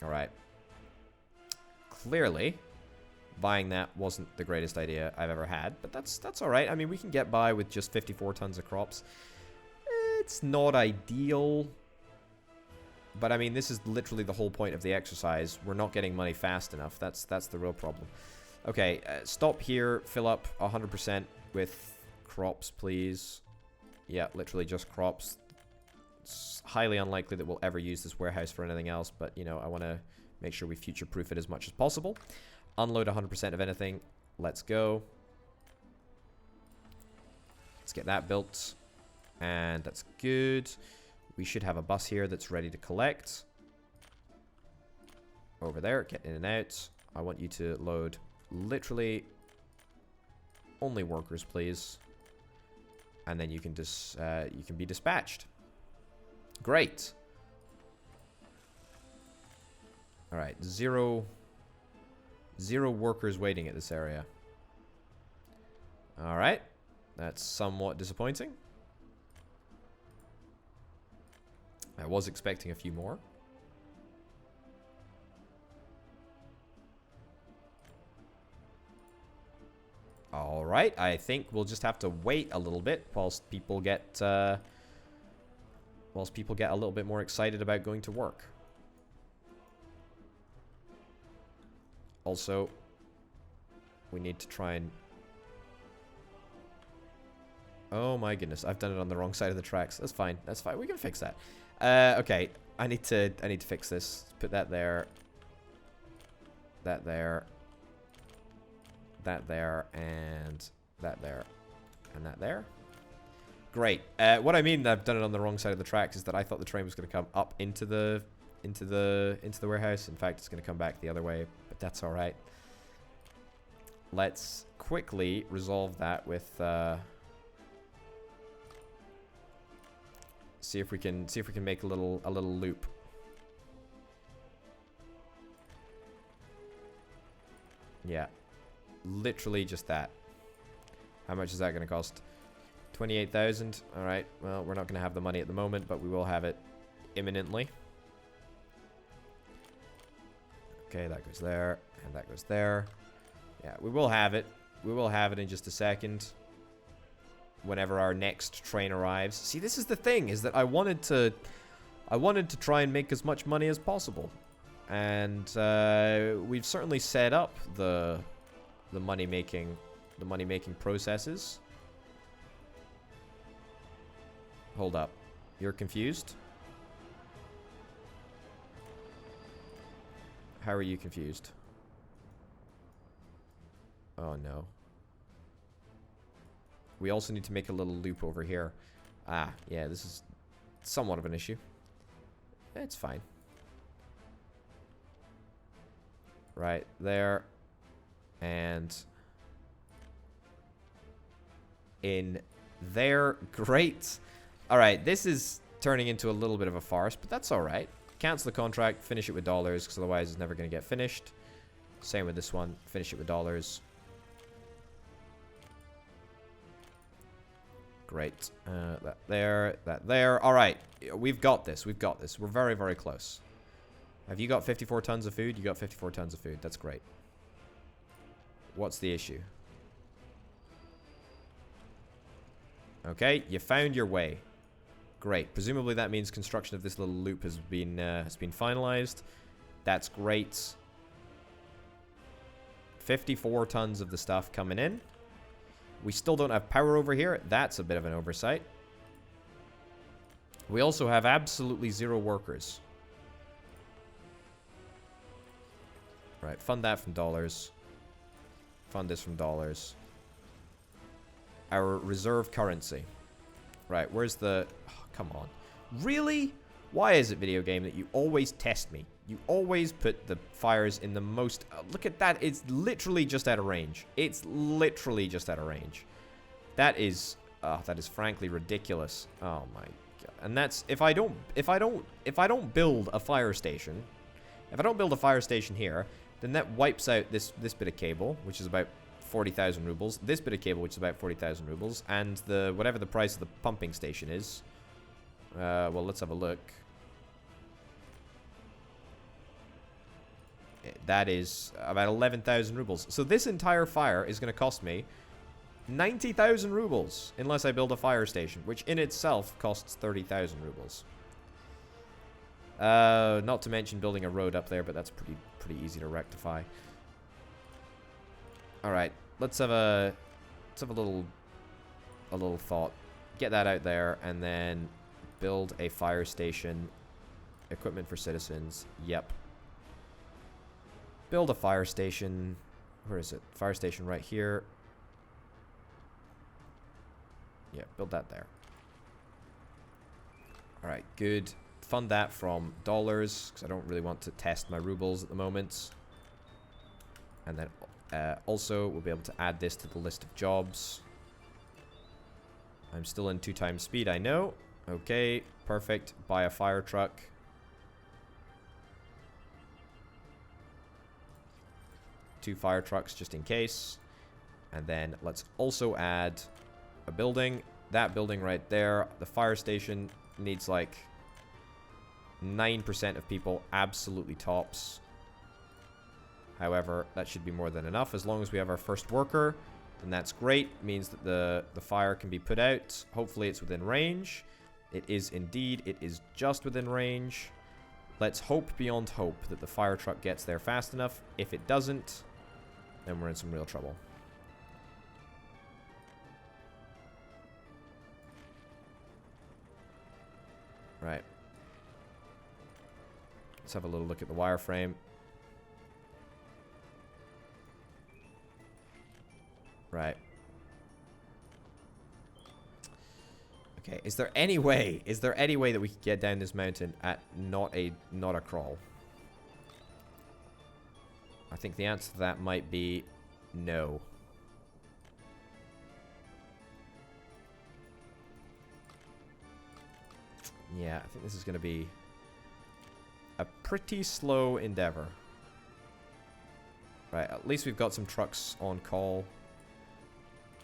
Alright. Clearly, buying that wasn't the greatest idea I've ever had, but that's alright. I mean, we can get by with just 54 tons of crops. It's not ideal, but I mean, this is literally the whole point of the exercise. We're not getting money fast enough. That's the real problem. Okay, stop here. Fill up 100% with crops, please. Yeah, literally just crops. It's highly unlikely that we'll ever use this warehouse for anything else, but, you know, I want to make sure we future-proof it as much as possible. Unload 100% of anything. Let's go. Let's get that built. And that's good. We should have a bus here that's ready to collect. Over there, get in and out. I want you to load literally only workers, please. And then you can just you can be dispatched. Great. All right, zero workers waiting at this area. All right, that's somewhat disappointing. I was expecting a few more. All right, I think we'll just have to wait a little bit whilst people get a little bit more excited about going to work. Also, we need to try and... Oh my goodness, I've done it on the wrong side of the tracks. That's fine. That's fine. We can fix that. Okay, I need to fix this. Put that there. That there. That there, and that there, and that there. Great. What I mean I've done it on the wrong side of the tracks is that I thought the train was going to come up into the warehouse. In fact, it's going to come back the other way, but that's all right. Let's quickly resolve that with see if we can make a little loop. Yeah. Literally just that. How much is that going to cost? 28,000. All right. Well, we're not going to have the money at the moment, but we will have it imminently. Okay, that goes there, and that goes there. Yeah, we will have it. We will have it in just a second. Whenever our next train arrives. See, this is the thing, is that I wanted to try and make as much money as possible, and we've certainly set up the money making processes. Hold up. You're confused? How are you confused? Oh no. We also need to make a little loop over here. Ah, yeah, this is somewhat of an issue. It's fine. Right there. And in there. Great. Alright, this is turning into a little bit of a farce, but that's alright. Cancel the contract, finish it with dollars, because otherwise it's never going to get finished. Same with this one. Finish it with dollars. Great. That there, that there. Alright, we've got this. We've got this. We're very, very close. Have you got 54 tons of food? You got 54 tons of food. That's great. What's the issue? Okay, you found your way. Great. Presumably that means construction of this little loop has been finalized. That's great. 54 tons of the stuff coming in. We still don't have power over here. That's a bit of an oversight. We also have absolutely 0 workers. Right, fund that from dollars. Fund this from dollars. Our reserve currency. Right, where's the... Oh, come on. Really? Why is it, video game, that you always test me? You always put the fires in the most... look at that. It's literally just out of range. It's literally just out of range. That is frankly ridiculous. Oh my god. And that's if I don't build a fire station. If I don't build a fire station here, then that wipes out this bit of cable, which is about 40,000 rubles. This bit of cable, which is about 40,000 rubles, and the whatever the price of the pumping station is. Well, let's have a look. That is about 11,000 rubles. So this entire fire is going to cost me 90,000 rubles unless I build a fire station, which in itself costs 30,000 rubles. Not to mention building a road up there, but that's pretty easy to rectify. All right, let's have a little thought. Get that out there, and then build a fire station. Equipment for citizens. Yep. Build a fire station. Where is it? Fire station right here. Yeah, build that there. Alright, good. Fund that from dollars, because I don't really want to test my rubles at the moment. And then also, we'll be able to add this to the list of jobs. I'm still in 2 times speed, I know. Okay, perfect. Buy a fire truck. Two fire trucks just in case. And then let's also add a building. That building right there. The fire station needs like 9% of people. Absolutely tops. However, that should be more than enough. As long as we have our first worker, then that's great. Means that the fire can be put out. Hopefully it's within range. It is indeed. It is just within range. Let's hope beyond hope that the fire truck gets there fast enough. If it doesn't, then we're in some real trouble. Right. Let's have a little look at the wireframe. Right. Okay, is there any way that we could get down this mountain at not a crawl? I think the answer to that might be no. Yeah, I think this is going to be a pretty slow endeavor. Right, at least we've got some trucks on call.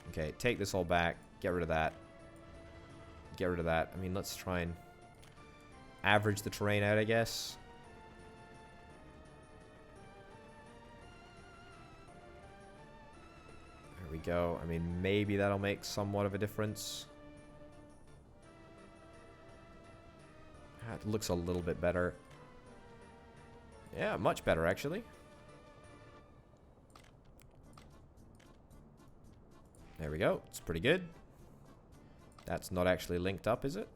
Okay, take this all back. Get rid of that. Get rid of that. I mean, let's try and average the terrain out, I guess. There we go. I mean, maybe that'll make somewhat of a difference. It looks a little bit better. Yeah, much better, actually. There we go. It's pretty good. That's not actually linked up, is it?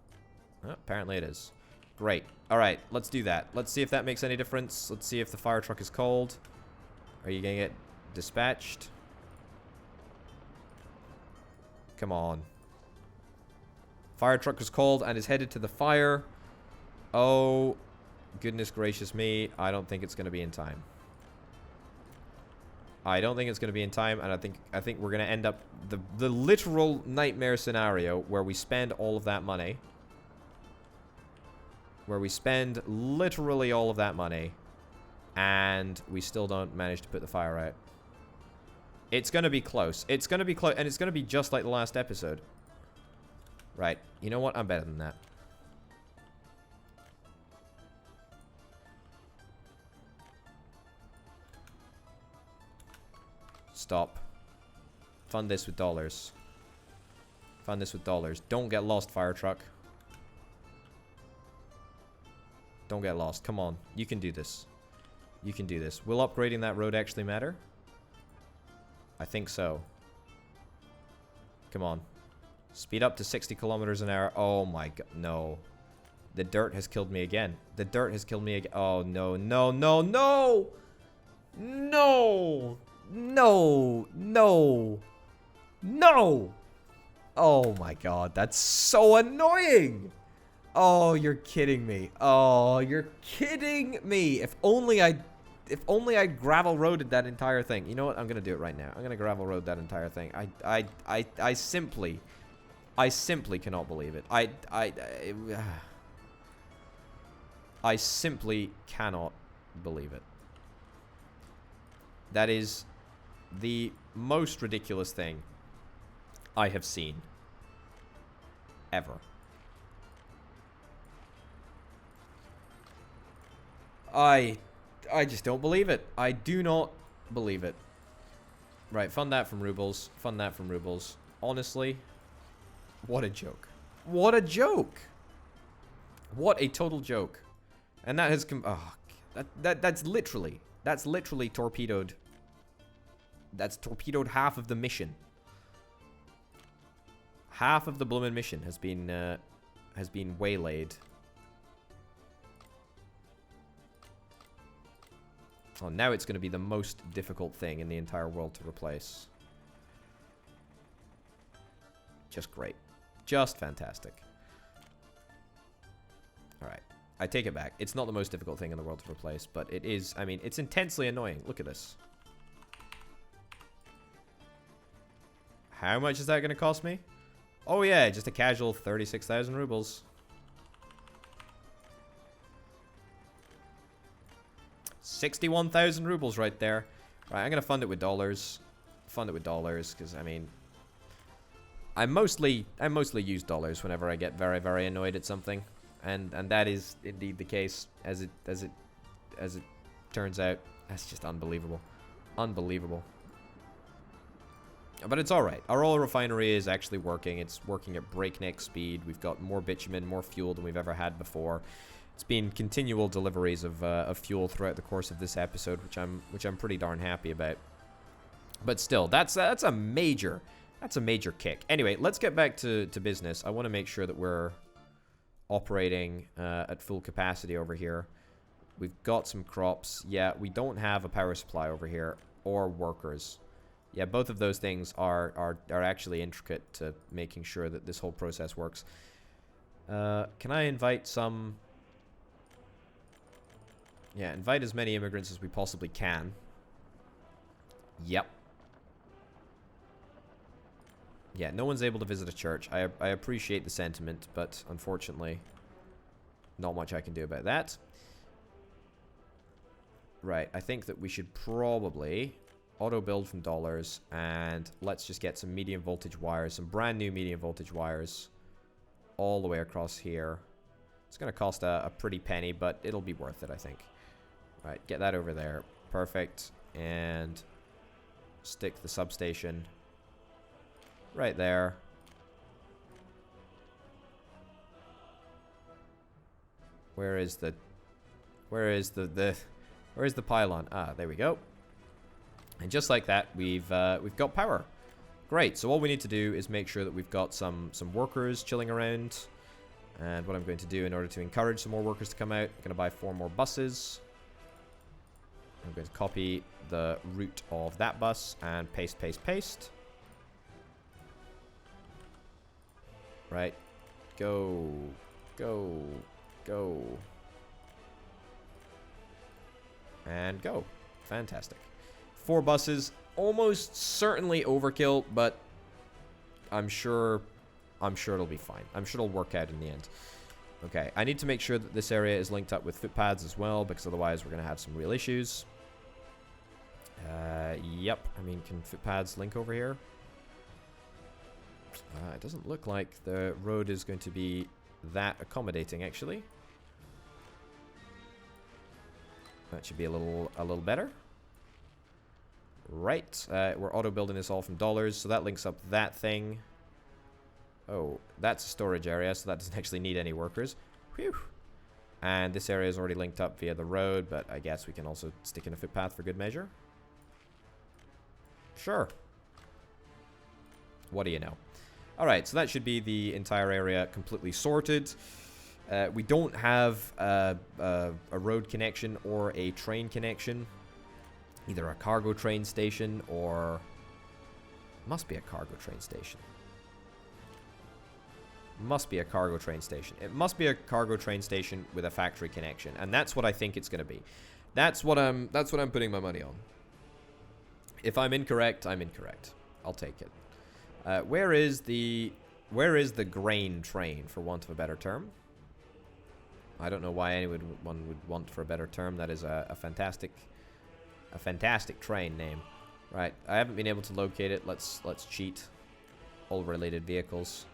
Oh, apparently it is. Great. All right, let's do that. Let's see if that makes any difference. Let's see if the fire truck is called. Are you going to get dispatched? Come on. Fire truck was called and is headed to the fire. Oh, goodness gracious me. I don't think it's going to be in time. I don't think it's going to be in time, and I think we're going to end up the literal nightmare scenario where we spend all of that money. Where we spend literally all of that money, and we still don't manage to put the fire out. It's going to be close. It's going to be close, and it's going to be just like the last episode. Right. You know what? I'm better than that. Stop. Fund this with dollars. Fund this with dollars. Don't get lost, fire truck. Don't get lost. Come on. You can do this. You can do this. Will upgrading that road actually matter? I think so. Come on. Speed up to 60 kilometers an hour. Oh my god. No. The dirt has killed me again. The dirt has killed me again. Oh, no, no, no, no! No! No! No! No! Oh my god, that's so annoying! Oh, you're kidding me. Oh, you're kidding me. If only I gravel roaded that entire thing. You know what? I'm gonna do it right now. I'm gonna gravel road that entire thing. I simply cannot believe it. I simply cannot believe it. That is the most ridiculous thing I have seen ever. I just don't believe it. I do not believe it. Right, fund that from rubles. Fund that from rubles. Honestly, what a joke. What a joke. What a total joke. And that has that's literally torpedoed. That's torpedoed half of the mission. Half of the bloomin' mission has been waylaid. Oh, now it's going to be the most difficult thing in the entire world to replace. Just great. Just fantastic. Alright. I take it back. It's not the most difficult thing in the world to replace, but it is, I mean, it's intensely annoying. Look at this. How much is that going to cost me? Oh yeah, just a casual 36,000 rubles. 61,000 rubles right there. Right, I'm going to fund it with dollars. Fund it with dollars, because, I mean, I mostly use dollars whenever I get very, very annoyed at something. And that is indeed the case, as it turns out. That's just unbelievable. Unbelievable. But it's alright. Our oil refinery is actually working. It's working at breakneck speed. We've got more bitumen, more fuel than we've ever had before. It's been continual deliveries of fuel throughout the course of this episode, which I'm pretty darn happy about. But still, that's a major kick. Anyway, let's get back to business. I want to make sure that we're operating at full capacity over here. We've got some crops. Yeah, we don't have a power supply over here or workers. Yeah, both of those things are actually intricate to making sure that this whole process works. Can I invite some? Yeah, invite as many immigrants as we possibly can. Yep. Yeah, no one's able to visit a church. I appreciate the sentiment, but unfortunately, not much I can do about that. Right, I think that we should probably auto build from dollars, and let's just get some medium voltage wires, some brand new medium voltage wires all the way across here. It's going to cost a pretty penny, but it'll be worth it, I think. Right, get that over there. Perfect. And stick the substation right there. Where's the pylon? Ah, there we go. And just like that, we've got power. Great. So all we need to do is make sure that we've got some workers chilling around. And what I'm going to do in order to encourage some more workers to come out, I'm going to buy 4 more buses. I'm going to copy the route of that bus and paste, paste, paste. Right. Go. Go. Go. And go. Fantastic. 4 buses. Almost certainly overkill, but I'm sure it'll be fine. I'm sure it'll work out in the end. Okay, I need to make sure that this area is linked up with footpaths as well, because otherwise we're going to have some real issues. Yep. I mean, can footpaths link over here? It doesn't look like the road is going to be that accommodating, actually. That should be a little better. Right. We're auto building this all from dollars, so that links up that thing. Oh, that's a storage area, so that doesn't actually need any workers. Whew. And this area is already linked up via the road, but I guess we can also stick in a footpath for good measure. Sure. What do you know? Alright, so that should be the entire area completely sorted. We don't have a road connection or a train connection. Either a cargo train station or... Must be a cargo train station. Must be a cargo train station. It must be a cargo train station with a factory connection, and that's what I think it's going to be. That's what I'm putting my money on. If I'm incorrect, I'm incorrect. I'll take it. Where is the grain train, for want of a better term? I don't know why anyone would want for a better term. That is a fantastic train name. Right, I haven't been able to locate it. Let's cheat. All related vehicles.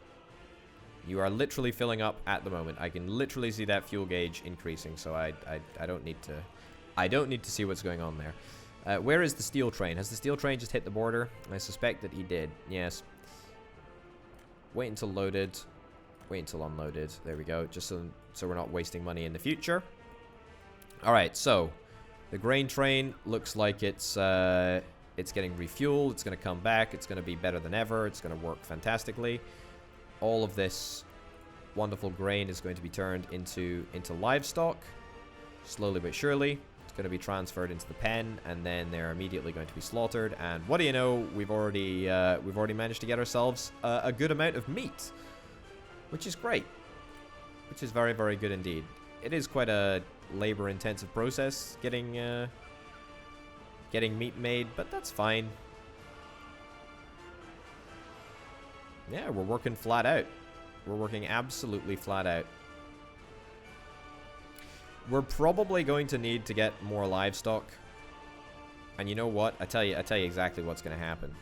You are literally filling up at the moment. I can literally see that fuel gauge increasing, so I don't need to see what's going on there. Where is the steel train? Has the steel train just hit the border? I suspect that he did. Yes. Wait until loaded. Wait until unloaded. There we go. Just so we're not wasting money in the future. All right. So the grain train looks like it's getting refueled. It's going to come back. It's going to be better than ever. It's going to work fantastically. All of this wonderful grain is going to be turned into livestock, slowly but surely. It's going to be transferred into the pen, and then they're immediately going to be slaughtered. And what do you know? We've already managed to get ourselves a good amount of meat, which is great, which is very, very good indeed. It is quite a labor-intensive process getting meat made, but that's fine. Yeah, we're working flat out. We're working absolutely flat out. We're probably going to need to get more livestock. And you know what? I tell you exactly what's going to happen.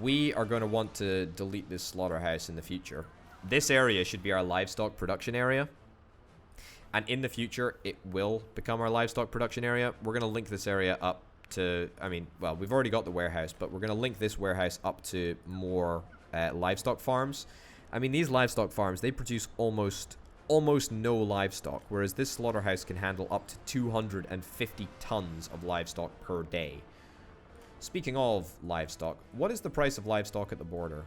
We are going to want to delete this slaughterhouse in the future. This area should be our livestock production area. And in the future, it will become our livestock production area. We're going to link this area up to, well, we've already got the warehouse, but we're going to link this warehouse up to more livestock farms. These livestock farms, they produce almost no livestock, whereas this slaughterhouse can handle up to 250 tons of livestock per day. Speaking of livestock, what is the price of livestock at the border?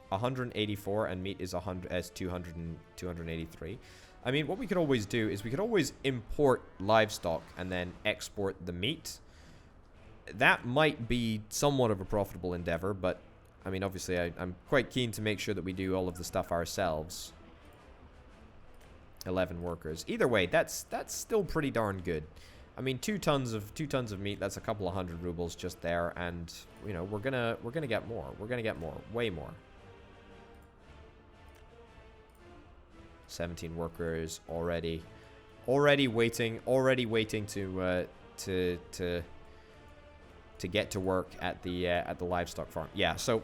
184, and meat is 283. What we could always do is we could always import livestock and then export the meat. That might be somewhat of a profitable endeavor, but obviously I'm quite keen to make sure that we do all of the stuff ourselves. 11 workers. Either way, that's still pretty darn good. 2 tons of meat, that's a couple of hundred rubles just there, and we're gonna get more. We're gonna get more, way more. 17 workers already waiting to get to work at the livestock farm. Yeah, so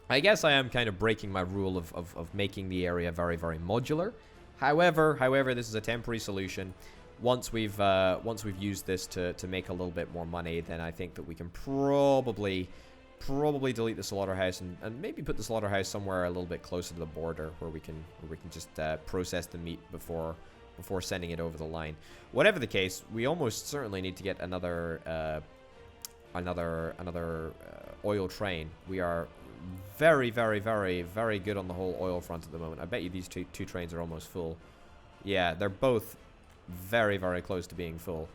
I guess I am kind of breaking my rule of making the area very, very modular. However, this is a temporary solution. Once we've used this to make a little bit more money, then I think that we can probably delete the slaughterhouse and maybe put the slaughterhouse somewhere a little bit closer to the border where we can just process the meat before sending it over the line. Whatever the case, we almost certainly need to get another oil train. We are very, very, very, very good on the whole oil front at the moment. I bet you these two trains are almost full. Yeah, they're both very, very close to being full.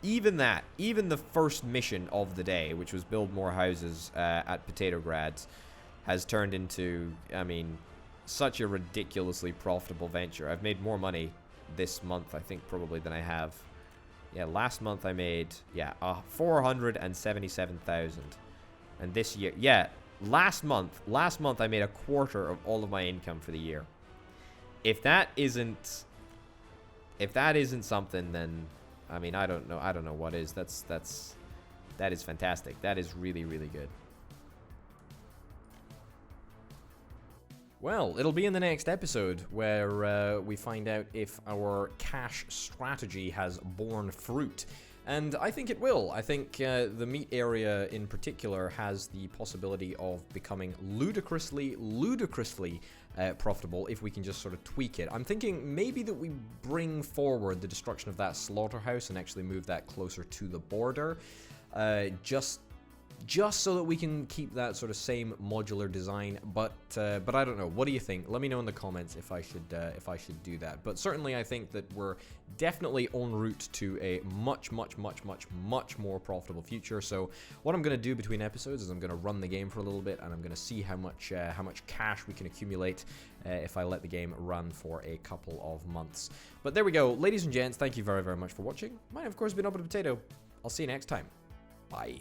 Even the first mission of the day, which was build more houses at Potatograd, has turned into, such a ridiculously profitable venture. I've made more money this month, I think, probably than I have. Yeah, last month I made, 477,000. And this year, last month I made a quarter of all of my income for the year. If that isn't something, then I don't know what is. That is fantastic. That is really, really good. Well, it'll be in the next episode where we find out if our cash strategy has borne fruit. And I think it will. I think the meat area in particular has the possibility of becoming ludicrously profitable if we can just sort of tweak it. I'm thinking maybe that we bring forward the destruction of that slaughterhouse and actually move that closer to the border, just so that we can keep that sort of same modular design. But I don't know. What do you think? Let me know in the comments if I should do that. But certainly I think that we're definitely en route to a much more profitable future. So what I'm going to do between episodes is I'm going to run the game for a little bit, and I'm going to see how much cash we can accumulate if I let the game run for a couple of months. But there we go, ladies and gents. Thank you very much for watching. Mine, of course, has been Open Potato. I'll see you next time. Bye.